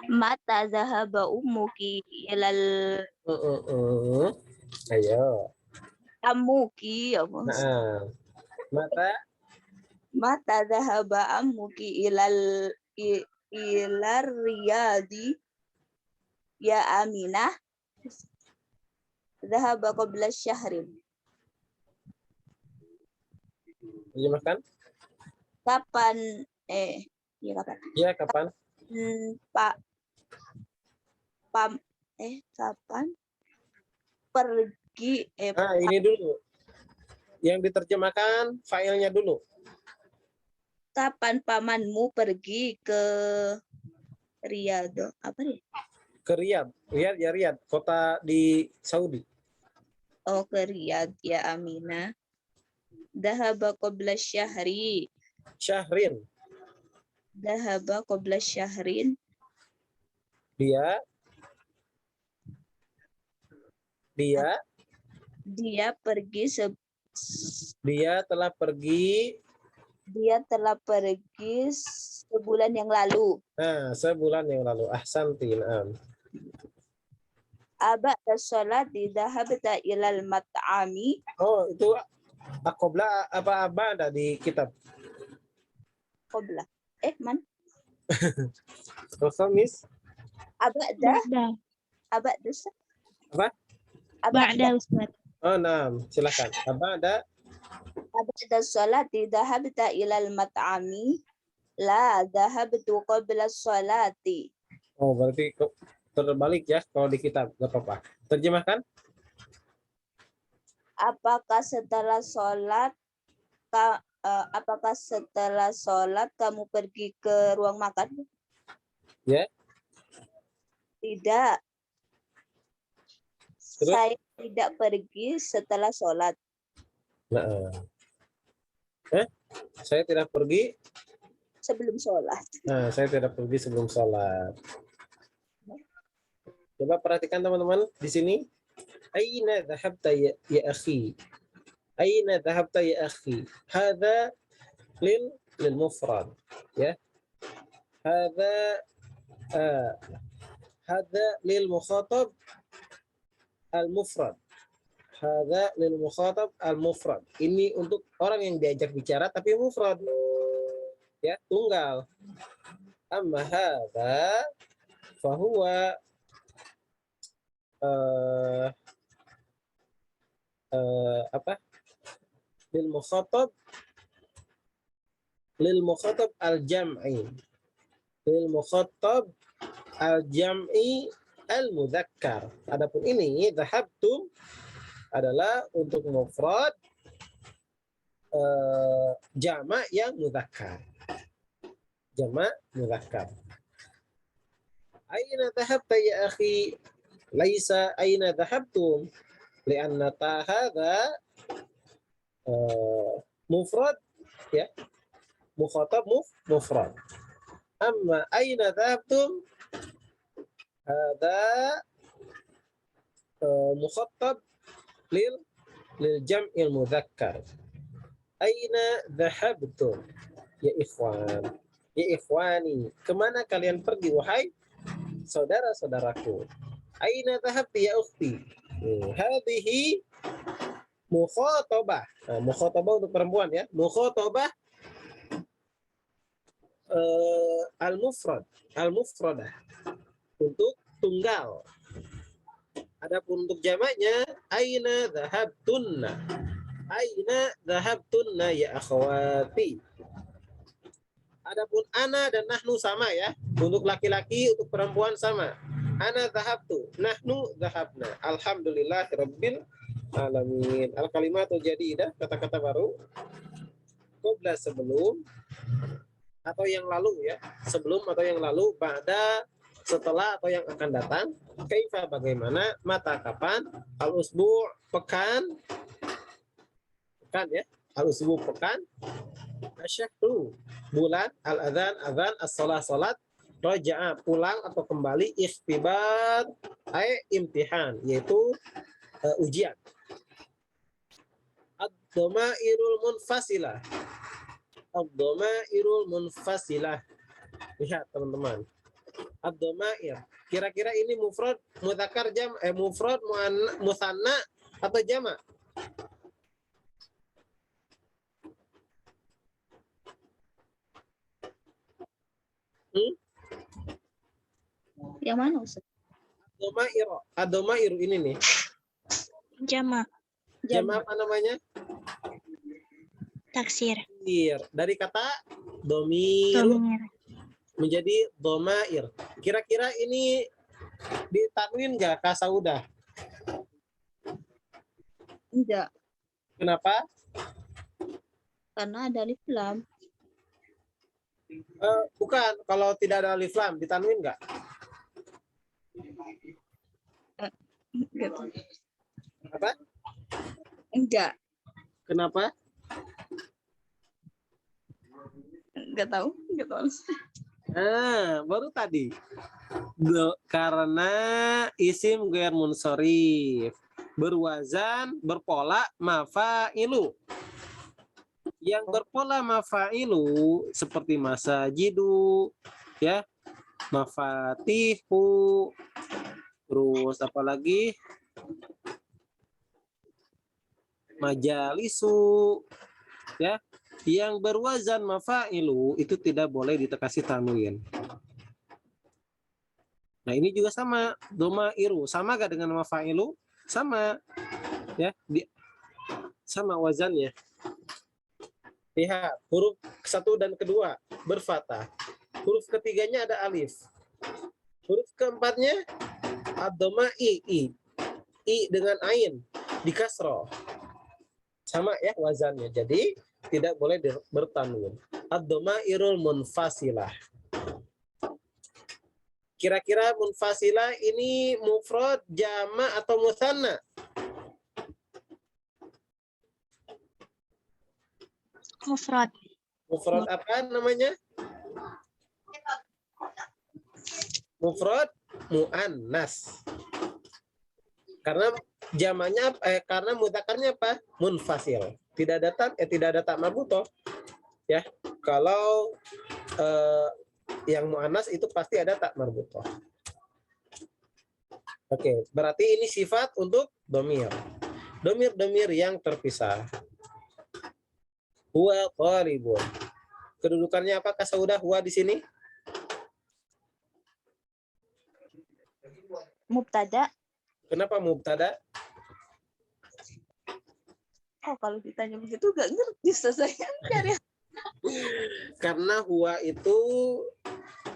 Mata zahaba ummuki ilal Ayo. amuki apa? Nah, Mata zahaba ammuki ilar riyadi ya Aminah. Zahaba qabla syahrin. terjemahkan. Kapan ya kapan? Ya, kapan? Kapan pergi Ini dulu. Yang diterjemahkan filenya dulu. kapan pamanmu pergi ke Riyadh? Apa nih? Ke Riyadh. Riyadh, kota di Saudi. Oh, ke Riyadh ya Aminah. Dahaba qabla syahri. Syahrin. Dahaba qabla syahrin. Dia pergi dia telah pergi sebulan yang lalu. Nah, sebulan yang lalu. Ahsanti. Naam. Ba'da sholati dhahabta ilal mat'ami. Oh, itu qabla apa ada di kitab? Qabla. Man? Khamis. Ba'da. Apa? Ba'da, Ustaz. Oh, naam. Silakan. Ba'da sholati dhahabta ilal mat'ami. La dhahabtu qabla sholati. Oh, berarti terbalik ya kalau di kitab. Gak apa-apa. Terjemahkan. Apakah setelah sholat kamu pergi ke ruang makan? Ya. Tidak. Terus? Saya tidak pergi setelah sholat. Nah. Saya tidak pergi. Sebelum sholat. Nah, saya tidak pergi sebelum sholat. Coba perhatikan teman-teman di sini. Aina dhahabta ya akhi? Aina dhahabta ya akhi? Hadza lil mufrad. Ya. Hadza lil mukhatab al mufrad. Hadza lil mukhatab al mufrad. Ini untuk orang yang diajak bicara tapi mufrad. Ya, tunggal. Amma hadza fahuwa lil mukhatab al jam'i. Lil mukhatab al jam'i al mudzakkar. Adapun ini dhahabtum adalah untuk mufrad jamak yang mudzakkar. Jamak mudzakkar. Aina dhahabta ya akhi? Laisa aina dhahabtum. Lianna ta hadza mufrad, ya. Mukhatab mufrad. Amma aina dhahabtum hadza mukhatab lil jam'il mudzakkar. Aina dhahabtum ya ikhwan, ya ikhwani, kemana kalian pergi wahai saudara-saudaraku? Aina dhahabti ya ukhti? Hadhihi mukhatabah. Nah, mukhatabah untuk perempuan, ya. Mukhatabah al-mufradah untuk tunggal. Adapun untuk jamaknya aina dhahabtunna. Aina dhahabtunna ya akhwati. Adapun ana dan nahnu sama, ya. Untuk laki-laki, untuk perempuan sama. Ana dhahabtu, nahnu dhahabna. Alhamdulillahirabbil alamin. Al-kalimatu jadidah, kata-kata baru. Qabla sebelum atau yang lalu, ya. Sebelum atau yang lalu, ba'da setelah atau yang akan datang. Kaifa bagaimana, mata kapan, al-usbu' pekan. Pekan, ya. Al-usbu' pekan. Asyahru bulan, al-adzan adzan, as-shalah salat, raja'a pulang atau kembali, ikhtibar imtihan yaitu ujian. Ad-dhamairul munfasilah. Ad-dhamairul munfasilah. Lihat teman-teman. Ad-dhamair. Kira-kira ini mufrad mudzakkar mufrad musanna atau jamak? Yang mana, Ustaz? Ad-dhamair ini nih. Jamak. Jamak apa namanya? Taksir. Dari kata domir menjadi dhamair. Kira-kira ini ditanwin nggak, Kak Saudah? Enggak, Kenapa? karena ada alif lam. Bukan, kalau tidak ada alif lam ditanwin nggak? Apa? Enggak. Kenapa? Enggak tahu. Baru tadi. Karena isim ghair munsharif, berwazan, berpola mafa'ilu. Yang berpola mafa'ilu seperti masajidu, ya, mafatihu, terus apalagi majalisu, ya. Yang berwazan mafa'ilu itu tidak boleh dikasih tanwin. Nah, ini juga sama, dhamairu. Sama gak dengan mafa'ilu? Sama. Ya, sama wazannya. Lihat, huruf satu dan kedua berfathah. Huruf ketiganya ada alif. Huruf keempatnya ad-dhamai, i dengan ain di kasroh. Sama, ya, wazannya. Jadi tidak boleh bertanwin. Ad-dhamairul munfasilah. Kira-kira munfasilah ini mufrad, jama' atau musanna? Mufrad. Mufrad apa namanya? Mufrad muannas. Karena jamaknya karena mudzakarnya apa? Munfasil. Tidak ada tak marbutoh. Ya. Kalau yang muannas itu pasti ada tak marbutoh. Oke, berarti ini sifat untuk domir. Domir-domir yang terpisah. Huwa qaribun. Kedudukannya apakah sudah huwa di sini? Mubtada. Kenapa mubtada? Oh, kalau ditanya begitu gak ngerti saya dari. Karena huwa itu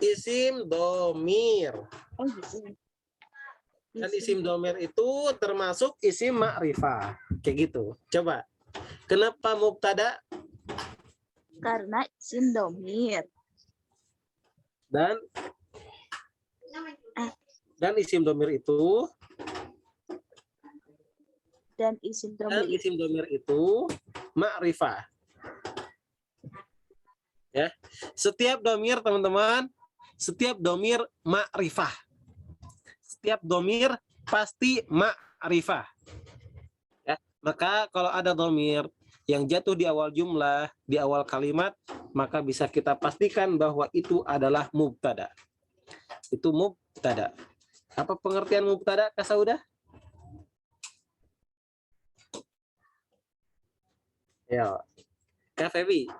isim domir. Oh, gitu. Dan isim domir itu termasuk isim ma'rifah. Kayak gitu. Coba. Kenapa mubtada? Karena isim domir. Dan isim domir itu Dan isim domir itu ma'rifah. Ya. Setiap domir teman-teman, setiap domir ma'rifah. Setiap domir pasti ma'rifah. Ya. Maka kalau ada domir yang jatuh di awal jumlah, di awal kalimat, maka bisa kita pastikan bahwa itu adalah mubtada. Itu mubtada. Apa pengertian mubtada, Kak Saudah? Ya. Kak Febi,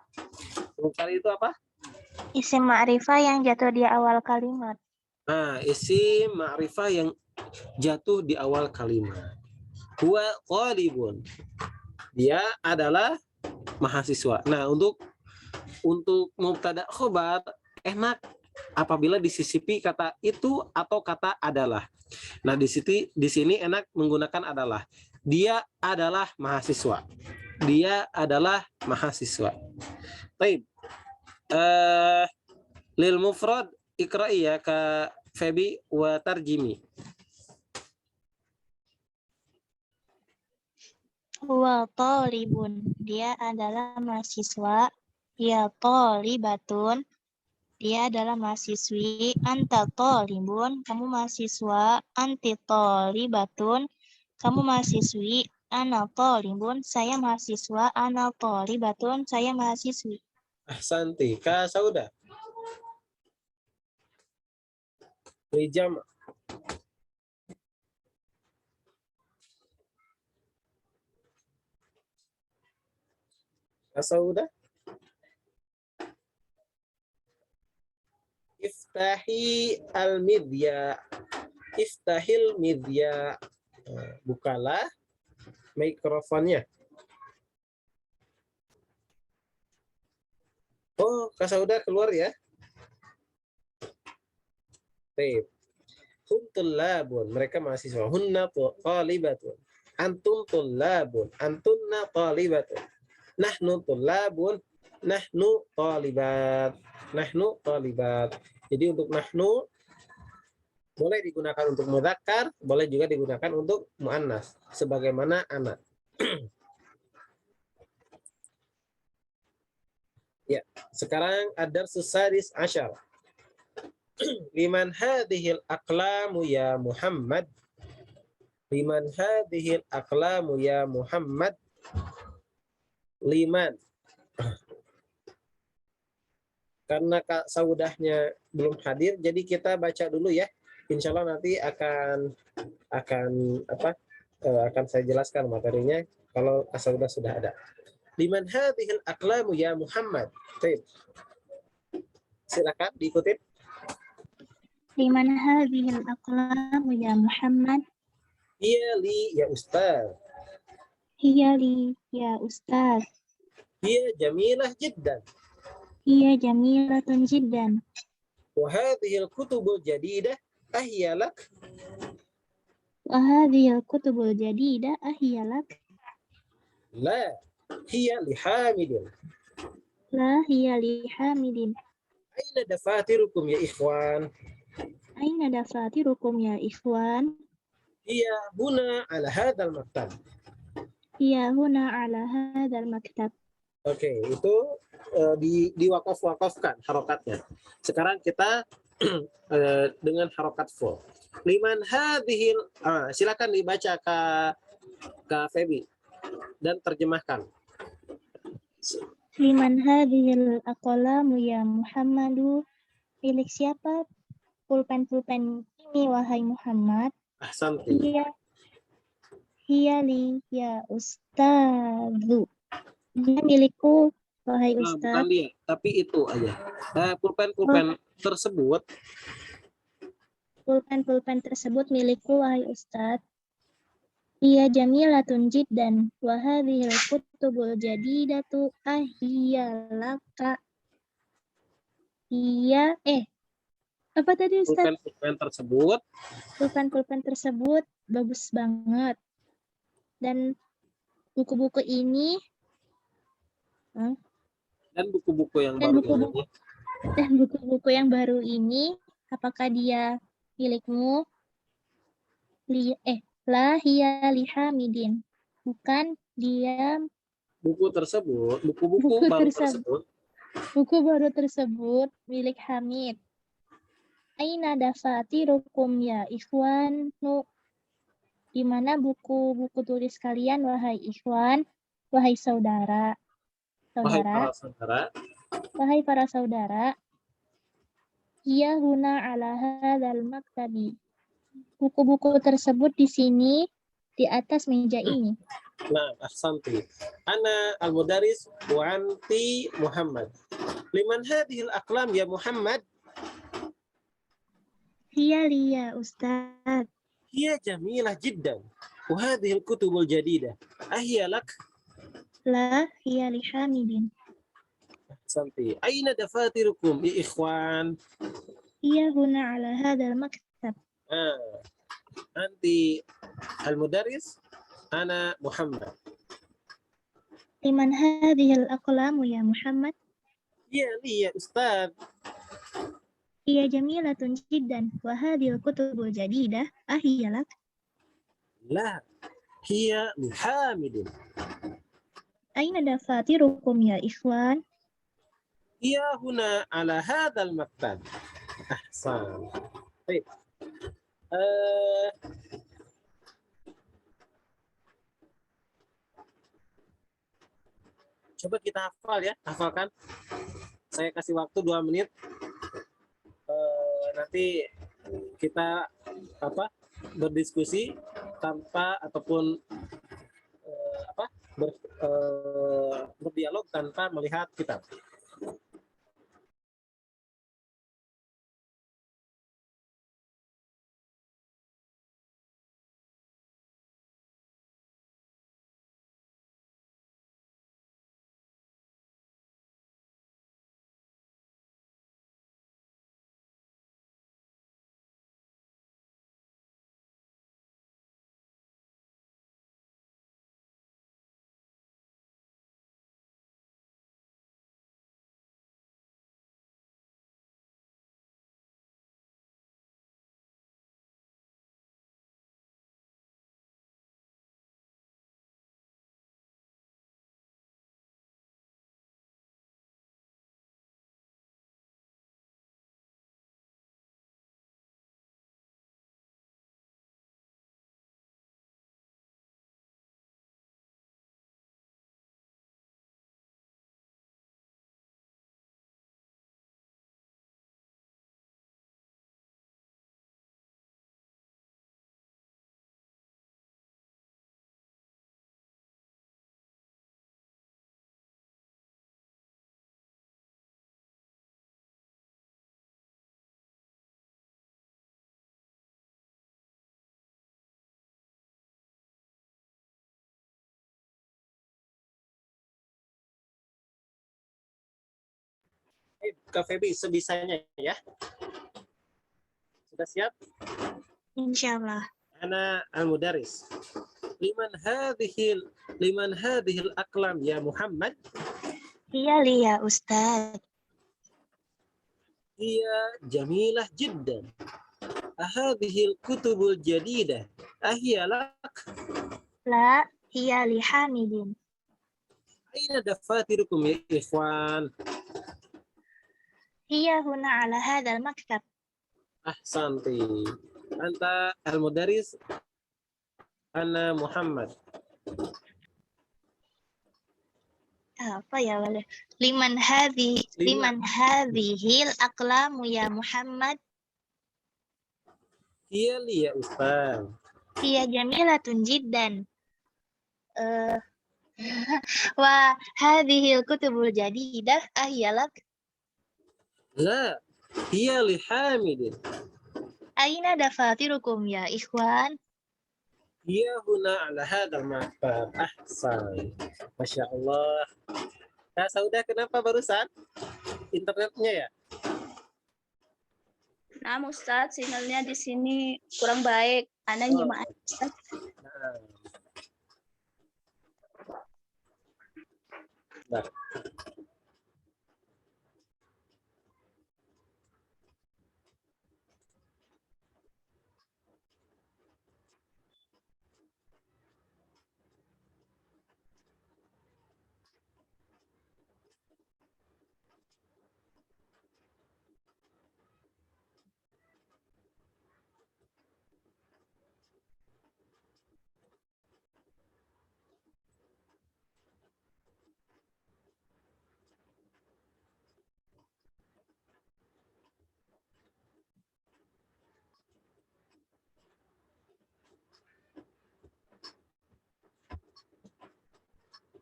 mubtada itu apa? Isim ma'rifah yang jatuh di awal kalimat. Nah, isim ma'rifah yang jatuh di awal kalimat. Huwa qalibun. Dia adalah mahasiswa. Nah, untuk mubtada khobar enak apabila disisipi kata itu atau kata adalah. Nah, di sini enak menggunakan adalah. Dia adalah mahasiswa. Dia adalah mahasiswa. Baik. Lil mufrad ikra'i ya Kak Febi wa tarjimi. Huwa thalibun. Dia adalah mahasiswa. Ya thalibatun. Dia adalah mahasiswi. Anta thalibun. Kamu mahasiswa. Anti thalibatun. Kamu mahasiswi. Ana thalibun. Saya mahasiswa. Ana thalibatun. Saya mahasiswi. Ahsanti. Kak Saudah. Rijam. Kak Saudah. Iftahi al-midya. Iftahil midya. Bukalah mikrofonnya. Oh, Kak Saudah keluar ya. Baik. Hum tullabun. Mereka mahasiswa. Hunna talibatun. Antum tullabun. Antunna talibatun. Nahnu tullabun. Nahnu talibat. Nahnu talibat. Jadi untuk nahnu boleh digunakan untuk mudzakkar, boleh juga digunakan untuk muannas sebagaimana anak. Ya, sekarang ada susadis asyar. Liman hadhil aqlamu ya Muhammad. Liman hadhil aqlamu ya Muhammad. Liman. Karena Kak Saudahnya belum hadir, jadi kita baca dulu ya. Insya Allah nanti akan saya jelaskan materinya kalau Kak Saudah sudah ada. Liman hadhil aqlamu ya Muhammad. Baik. Silakan diikutin. Liman hadhil aqlamu ya Muhammad. Hiya li ya Ustaz. Hiya li ya Ustaz. Hiya jamilah jiddan. Hiya jamilatun jiddan. Wa hadhil kutubul jadidah ahiya lak. Wa hadhil kutubul jadidah ahiya lak. La hiya li hamidin. La hiya li hamidin. Aina dafatirukum ya ikhwan? Aina dafatirukum ya ikhwan? Hiya huna ala hadzal maktab. Hiya huna ala hadzal maktab. Oke, itu diwakaf-wakafkan harokatnya. Sekarang kita dengan harokat full. Liman hadhil, silakan dibaca Kak Febi dan terjemahkan. Liman hadhil aqlamu ya Muhammadu? Milik siapa pulpen-pulpen ini wahai Muhammad? Ahsanti. Hiya li ya ustadzu. Dia milikku wahai Bukan ustadz. dia, tapi itu aja. Pulpen-pulpen tersebut. Pulpen-pulpen tersebut milikku wahai ustadz. Hiya jamilatun jiddan wa hadhil kutubul jadidatu ahiyalaka. Iya, apa tadi Ustaz? Pulpen-pulpen tersebut bagus banget. Dan buku-buku ini dan buku-buku yang baru ini. Dan buku-buku yang baru ini, apakah dia milikmu? La hiya lihamidin. Bukan dia. Buku baru tersebut milik Hamid. Aina dafatirukum ya ikhwan? Di mana buku-buku tulis kalian wahai ikhwan, wahai saudara? Wahai para saudara. Hiya huna ala hadzal maktabi. Buku-buku tersebut di sini, di atas meja ini. Nah, ahsanti. Ana al-mudaris wa anti Muhammad. Liman hadhil aqlam ya Muhammad? Hiya liya Ustaz. Hiya jamilah jiddan. Wa hadhil kutubul jadidah. Ahiya lak? La hiya li Hamidin. Ahsanti. Aina dafatirukum ya ikhwan? Hiya huna ala hadzal maktab. Anti al-mudaris, ana Muhammad. Liman hadhil aqlamu ya Muhammad? Iya li ya Ustaz. Hiya jamilatun jiddan wa hadhil kutubul jadidah ahiyalak. La hiya li Hamidin. Aina dafatirukum ya ikhwan? Hiya huna ala hadzal maktab. Ahsan. Baik. Coba kita hafal ya, hafalkan. Saya kasih waktu 2 menit. Nanti kita berdiskusi tanpa ataupun berdialog tanpa melihat kitab. Kak Febi, sebisanya ya. Sudah siap? Insyaallah. Ana al-mudaris. Liman hadhil aqlam ya Muhammad? Hiya liya Ustaz. Hiya jamilah jiddan. Ahadihil kutubul jadidah ahiyalak La hiya li Hamidin. aina dafatirukum ya ikhwan. Hiya huna ala hadzal maktab. Ahsanti. Anta al-mudaris ana Muhammad. Apa ya wala? Liman hadhihil aqlamu ya Muhammad. Iya li ya Ustaz. Hiya jamilatun jiddan. Wa hadhihil kutubul jadidah ahiyalak. La, iya li Hamidin. Aina dafatirukum ya ikhwan? Iya huna ala hadal maktab. Ahsan. Masya Allah. Nah, Saudah kenapa barusan? Internetnya ya? Nah, Ustaz, sinyalnya di sini kurang baik. Ana gimana, Ustaz? Nah. Nah.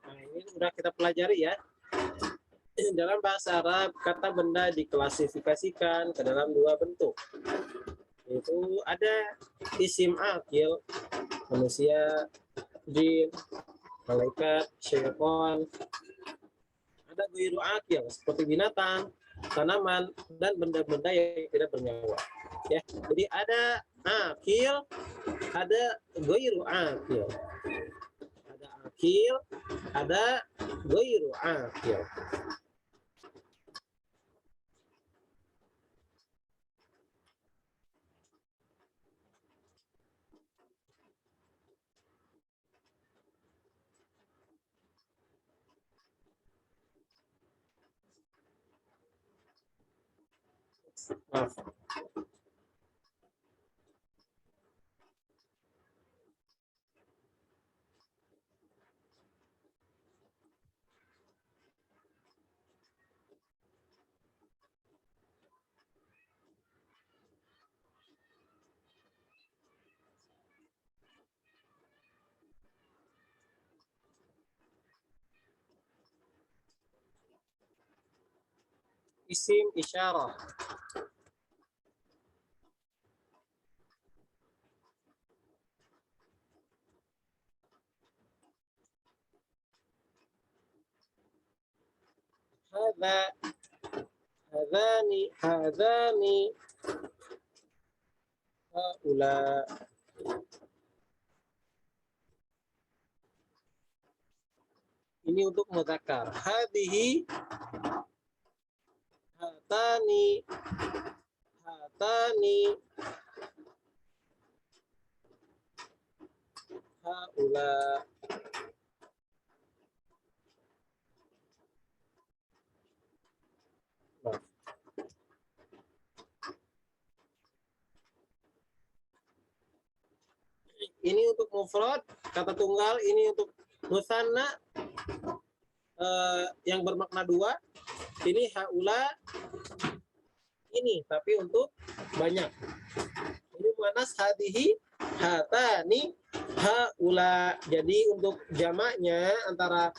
Nah, ini sudah kita pelajari ya. Dalam bahasa Arab, kata benda diklasifikasikan ke dalam dua bentuk. Yaitu ada isim akil, manusia, jin, malaikat, syaitan. Ada ghairu akil, seperti binatang, tanaman, dan benda-benda yang tidak bernyawa. Ya, jadi ada akil, ada ghairu akil. Ada akil, ada ghairu akil. Maaf. Isim isyarah. Hadani haula. Ini untuk mudzakkar. Hadhihi, hatani, haula. Nah. Ini untuk mufrad, kata tunggal. Ini untuk musanna, yang bermakna dua. Ini haula, ini tapi untuk banyak. Ini muannas hadhihi, hatani, haula. Jadi untuk jamaknya antara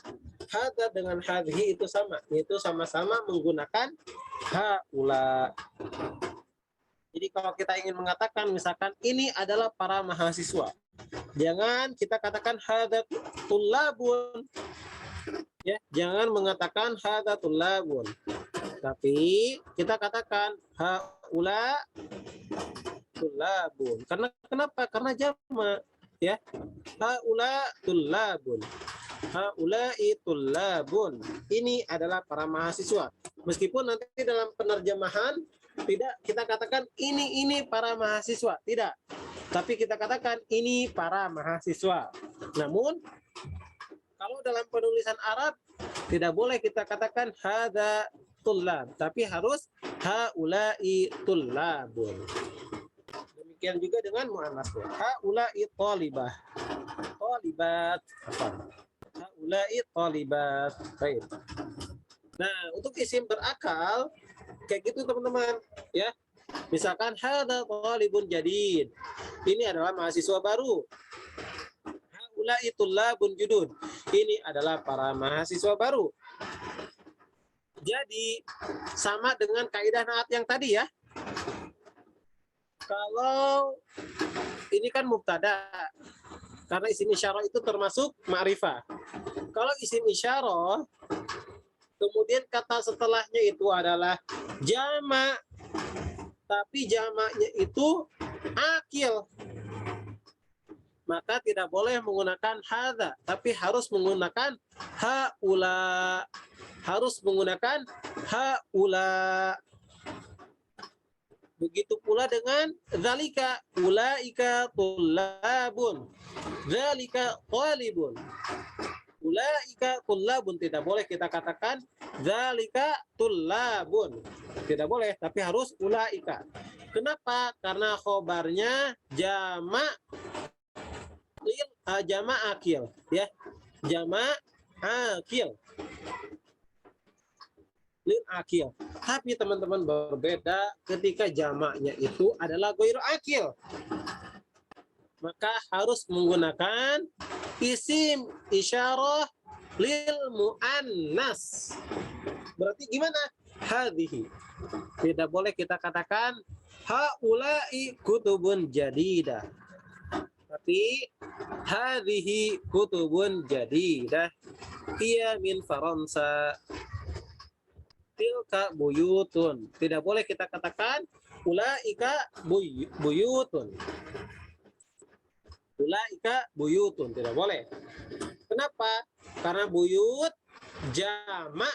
hada dengan hadhihi itu sama, yaitu sama-sama menggunakan haula. Jadi kalau kita ingin mengatakan misalkan ini adalah para mahasiswa, jangan kita katakan hadatulabun, ya, jangan mengatakan hadatulabun, tapi kita katakan haula tulabun. Karena kenapa? Karena jamak, ya. Haula tulabun, haula itulabun. Ini adalah para mahasiswa. Meskipun nanti dalam penerjemahan Tidak kita katakan ini para mahasiswa, tidak. Tapi kita katakan ini para mahasiswa. Namun kalau dalam penulisan Arab tidak boleh kita katakan hadza tullab, tapi harus haula'i tullabun. Demikian juga dengan muannas. Haula'i talibah. Talibat. Haula'i talibat. Baik. Nah, untuk isim berakal kayak gitu teman-teman, ya. Misalkan hadza talibun jadid. Ini adalah mahasiswa baru. Haula'i tullabun judud. Ini adalah para mahasiswa baru. Jadi sama dengan kaidah naat yang tadi ya. Kalau ini kan mubtada, karena isim isyarah itu termasuk ma'rifah. Kalau isim isyarah, kemudian kata setelahnya itu adalah jama', tapi jamaknya itu akil. Maka tidak boleh menggunakan hadza, tapi harus menggunakan haula. Harus menggunakan haula. Begitu pula dengan zalika, ulaika tullabun, zalika talibun. Ulaika tullabun, tidak boleh kita katakan zalika tullabun. Tidak boleh, tapi harus ulaika. Kenapa? Karena khobarnya jamak jamak akil, ya. Jamak akil. Lil akil. Tapi teman-teman berbeda ketika jamaknya itu adalah ghairu akil. Maka harus menggunakan isim isyarah lil muannas. Berarti gimana? Hadhihi. Tidak boleh kita katakan haula'i kutubun jadidah. Tapi hadhihi kutubun jadidah. Ia min Faransa. Tilka buyutun. Tidak boleh kita katakan ulaika buyutun. Ulaika buyutun. Tidak boleh. Kenapa? Karena buyut jamak,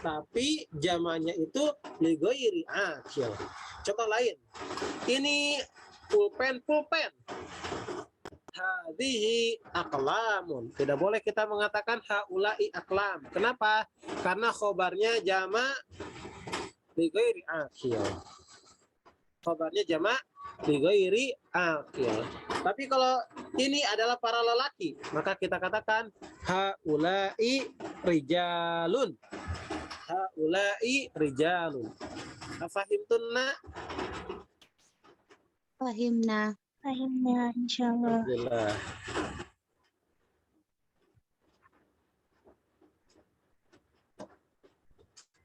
tapi jamaknya itu li ghairi akil. Contoh lain. Ini pulpen. Hadhihi aqlamun. Tidak boleh kita mengatakan haula'i aqlam. Kenapa? Karena khobarnya jamak li ghairi akil. Khobarnya jamak li ghairi akil. Tapi kalau ini adalah para lelaki, maka kita katakan haula'i rijalun. Haula'i rijalun. Afahimtunna? Fahimna. Fahimnya, insyaallah. Alhamdulillah.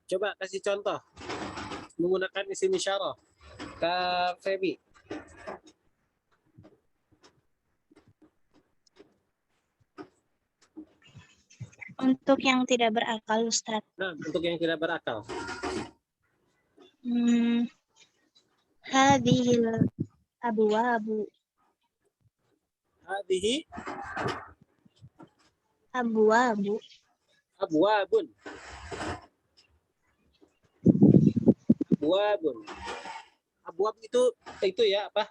Coba kasih contoh menggunakan isim isyarah. Kak Febi. Untuk yang tidak berakal, Ustaz. Nah, untuk yang tidak berakal. Hadhil abwabu. Hadhihi Abwabu. abwabun. Abwabun. Abwab itu ya apa?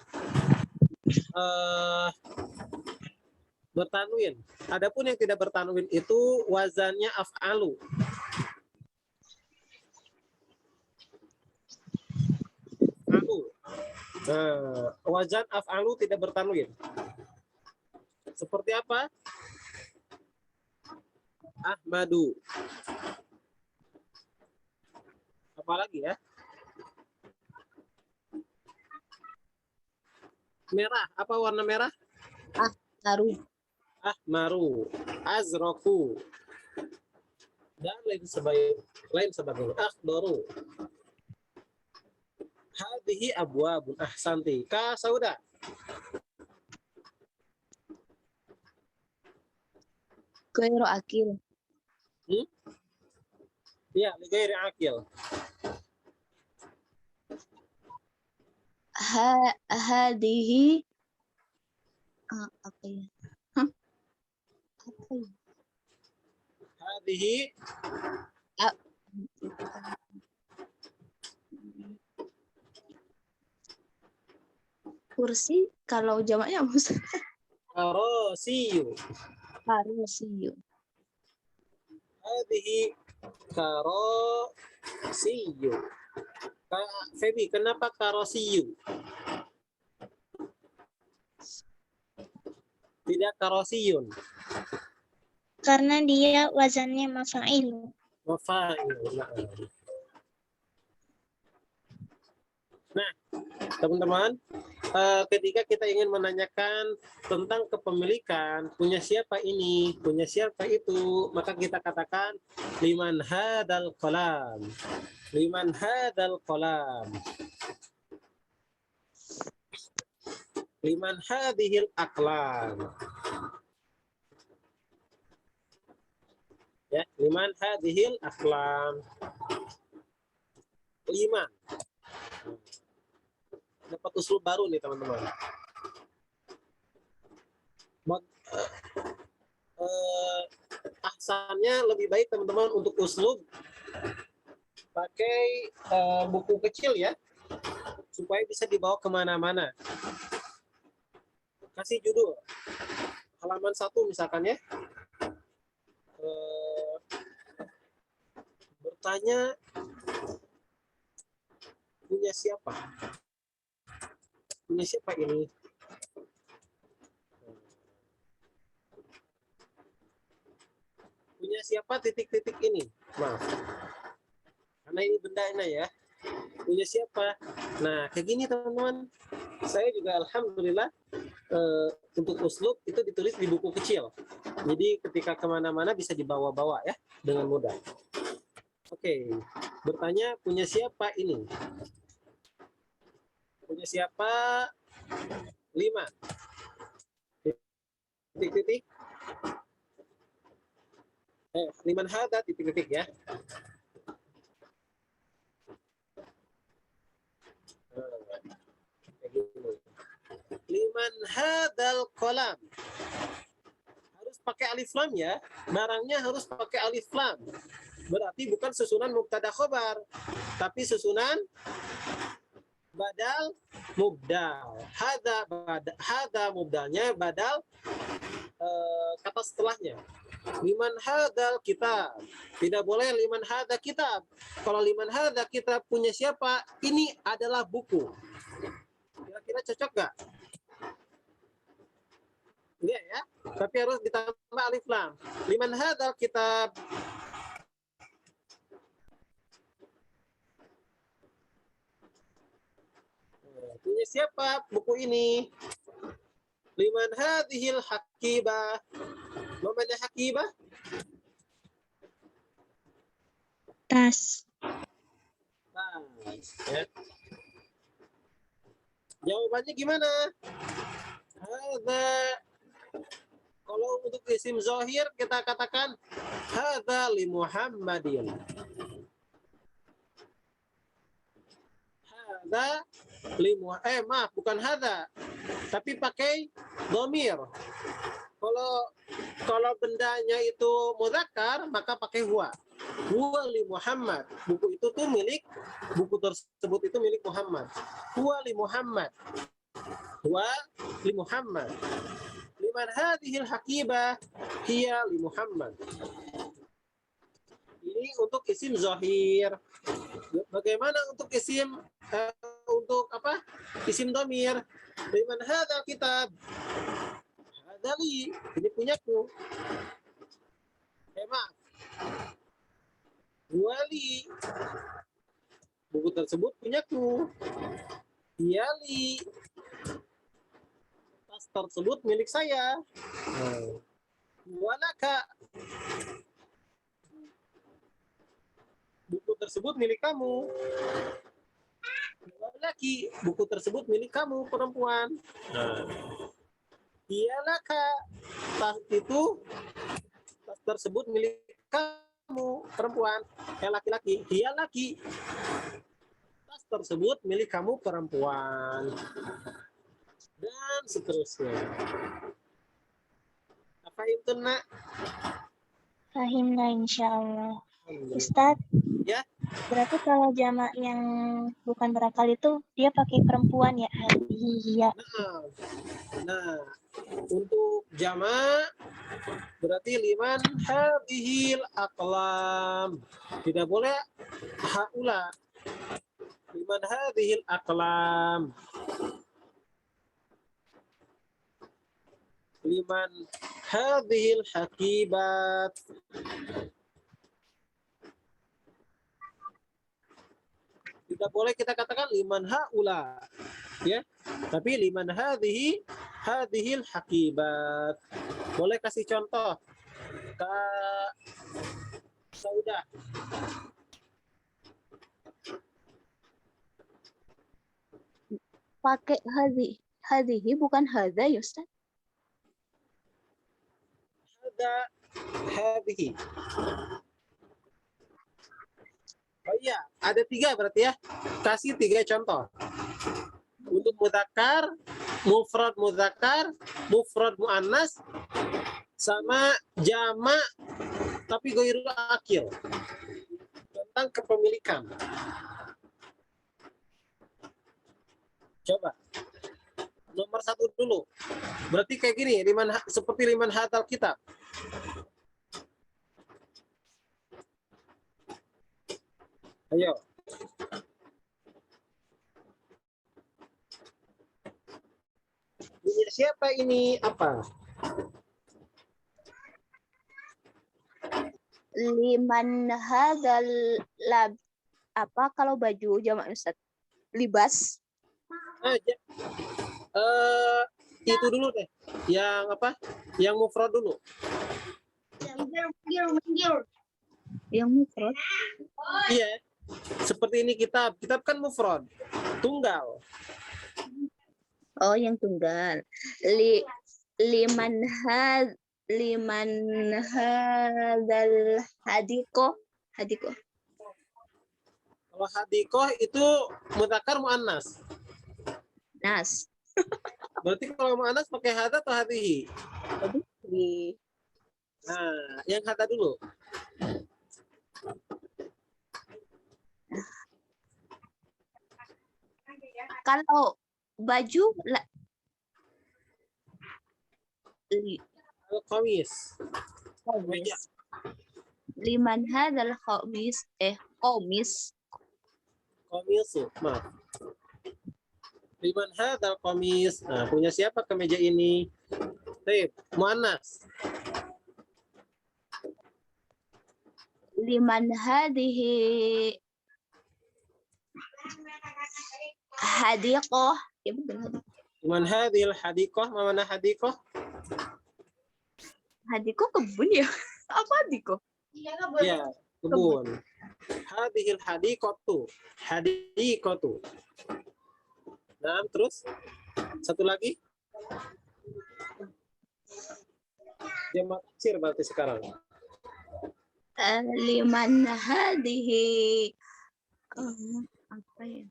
Bertanwin. Adapun yang tidak bertanwin itu wazannya af'alu. Wazan af'alu tidak bertanwin. Seperti apa? Ahmadu. Apalagi ya? Merah. Apa warna merah? Taruh. Ahmaru. Azraku. Dan lain sebagainya. Akhdaru. Hadhihi abwabun. Ahsanti. Ka Sauda. Ghairu akil. Ya, lighairi akil. Hadhihi apa ya? Apa ya? Hadhihi kursi kalau jamaknya apa, Ustaz? Karosiyu. Karosiyu. Hadhihi karosiyu. Kak Febi, kenapa karosiyu? Tidak karosiyun. Karena dia wazannya mafa'il. Mafa'il. Nah, teman-teman, ketika kita ingin menanyakan tentang kepemilikan, punya siapa ini, punya siapa itu, maka kita katakan liman hadal qalam. Liman hadal qalam. Liman hadhil aqlam. Ya, liman hadhil aqlam. Liman. Dapat usul baru nih teman-teman. Ahsannya lebih baik teman-teman untuk uslub pakai buku kecil ya, supaya bisa dibawa kemana-mana. Kasih judul halaman 1 misalkan ya, bertanya punya siapa? Punya siapa ini? Punya siapa titik-titik ini? Maaf. Karena ini benda ini ya. Punya siapa? Nah, kayak gini teman-teman. Saya juga alhamdulillah untuk uslub itu ditulis di buku kecil. Jadi ketika kemana-mana bisa dibawa-bawa ya dengan mudah. Oke, bertanya punya siapa ini? Punya siapa? 5. Titik-titik. Liman hada titik-titik ya. Liman hadal qalam. Harus pakai alif lam ya. Barangnya harus pakai alif lam. Berarti bukan susunan mubtada khobar, tapi susunan badal mubdal. Hada mubdalnya, badal kata setelahnya. Liman hadal kitab. Tidak boleh liman hada kitab. Kalau liman hada kitab punya siapa? Ini adalah buku. Kira-kira cocok nggak? Enggak ya. Tapi harus ditambah alif lam. Liman hadal kitab. Punya siapa buku ini? Liman hadhil hakibah. Namanya hakibah? Tas. Ya. Jawabannya gimana? Hadza. Kalau untuk isim zahir kita katakan hadza li Muhammadin. Hadza li maaf bukan hadza. Tapi pakai dhamir. Kalau bendanya itu mudzakkar maka pakai huwa. Huwa li Muhammad. Buku itu tuh buku tersebut itu milik Muhammad. Huwa li Muhammad. Huwa li Muhammad. Liman hadhil hakibah hiya li Muhammad. Ini untuk isim zahir. Bagaimana untuk isim untuk apa? Isim dhamir. Liman hadzal kitab. Hadali, ini punyaku. Maaf. Wali. Buku tersebut punyaku. Yali. Tas tersebut milik saya. Walaka. Buku tersebut milik kamu. Walaki. Buku tersebut milik kamu, perempuan. Iyalaka. Tas tersebut milik kamu, perempuan. Laki-laki. Iyalaki. Tas tersebut milik kamu, perempuan. Dan seterusnya. Apa itu, Nak? Fahimna insyaallah. Ustaz, Ya. Berarti kalau jamak yang bukan berakal itu dia pakai perempuan ya. Iya. Nah, untuk jamak berarti liman hadhil aqlam. Tidak boleh haula. Liman hadhil aqlam. Liman hadhil hakibat. Tidak boleh kita katakan liman haula, ya. Tapi liman hadhil hakibat. Boleh kasih contoh, Kak Sauda. Pakai hadhihi bukan hadza ya Ustaz. Hadhihi. Oh iya, ada 3 berarti ya. Kasih 3 contoh. Untuk mudzakkar, mufrad muannas, sama jamak tapi ghairul akil. Tentang kepemilikan. Coba. Nomor 1 dulu. Berarti kayak gini, seperti liman hatal kitab. Ayo. Punya siapa ini apa? Liman hadzal lab apa kalau baju jamak Ustaz? Libas. Itu dulu deh. Yang apa? Yang mufrad dulu. Yang mufrad. Iya. Seperti ini kitab. Kitab kan mufrad. Tunggal. Oh, yang tunggal. Liman hadzal hadiko. Kalau hadikoh itu mudzakkar muannas. Nas. Berarti kalau muannas pakai hadza atau hadhihi? Di Nah, yang hadza dulu. kalau baju Al-qamis. qamis. Liman hadzal qamis qamis. Qamisu. Maaf. Liman hadzal qamis. Nah, punya siapa kemeja ini? Baik, muannas. Liman hadhihi hadiqah. Ya betul. Liman hadhil hadiqah, mana hadiqah? Hadiqah kebun ya? Apa hadiqah? Ya, kebun. Hadhil hadiqatu. Hadiqatu. Nah, terus satu lagi. Jamak taksir berarti sekarang. Liman hadhihi apa ya?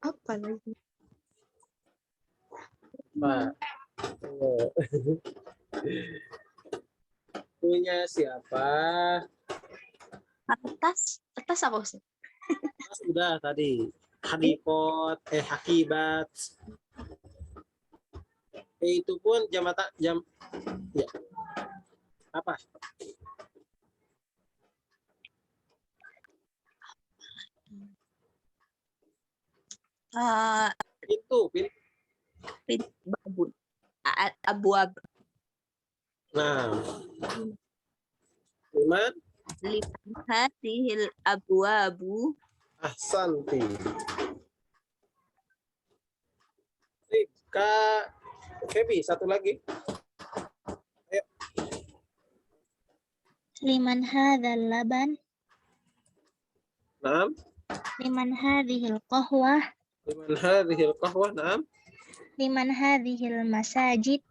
Apa lagi? Pak. Punya siapa? Atas apa Ustaz? Sudah tadi. Hadikot, hakibat. Itu pun ya. Apa? Pintu. Babun. Abwab. Nah. Liman Hadhil abwabu. ahsanti. Kak Febi, satu lagi. Ayo. Liman hadzal laban. Naam. Liman hadhil qahwah. Liman hadhil qahwah. Naam. Liman hadhil masajid.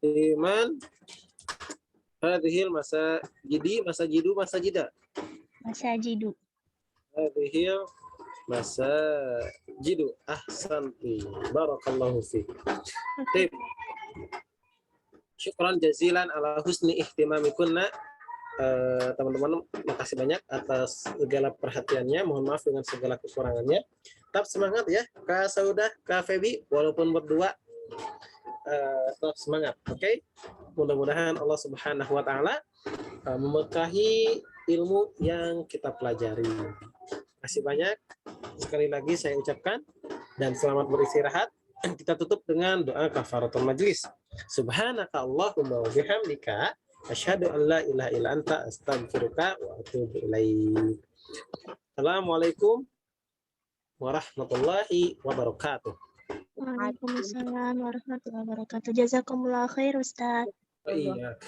Liman hadhil masajidu masajida. Masajidu. Hadhil masajidu. Ahsanti. Barakallahu fiik. Tip. Syukran jazilan ala husni ihtimamikunna. Teman-teman, makasih banyak atas segala perhatiannya. Mohon maaf dengan segala kekurangannya. Tetap semangat ya, Kak Saudah, Kak Febi, walaupun berdua. Tetap semangat, oke? Mudah-mudahan Allah Subhanahu wa Ta'ala memberkahi ilmu yang kita pelajari. Terima kasih banyak. Sekali lagi saya ucapkan dan selamat beristirahat. Kita tutup dengan doa kafaratul majlis. Subhanaka Allahumma wa bihamdika asyhadu an la ilaha illa anta astaghfiruka wa atubu ilaik. Assalamualaikum warahmatullahi wabarakatuh. Waalaikumsalam warahmatullahi wabarakatuh. Jazakumullah khair Ustaz. Iya.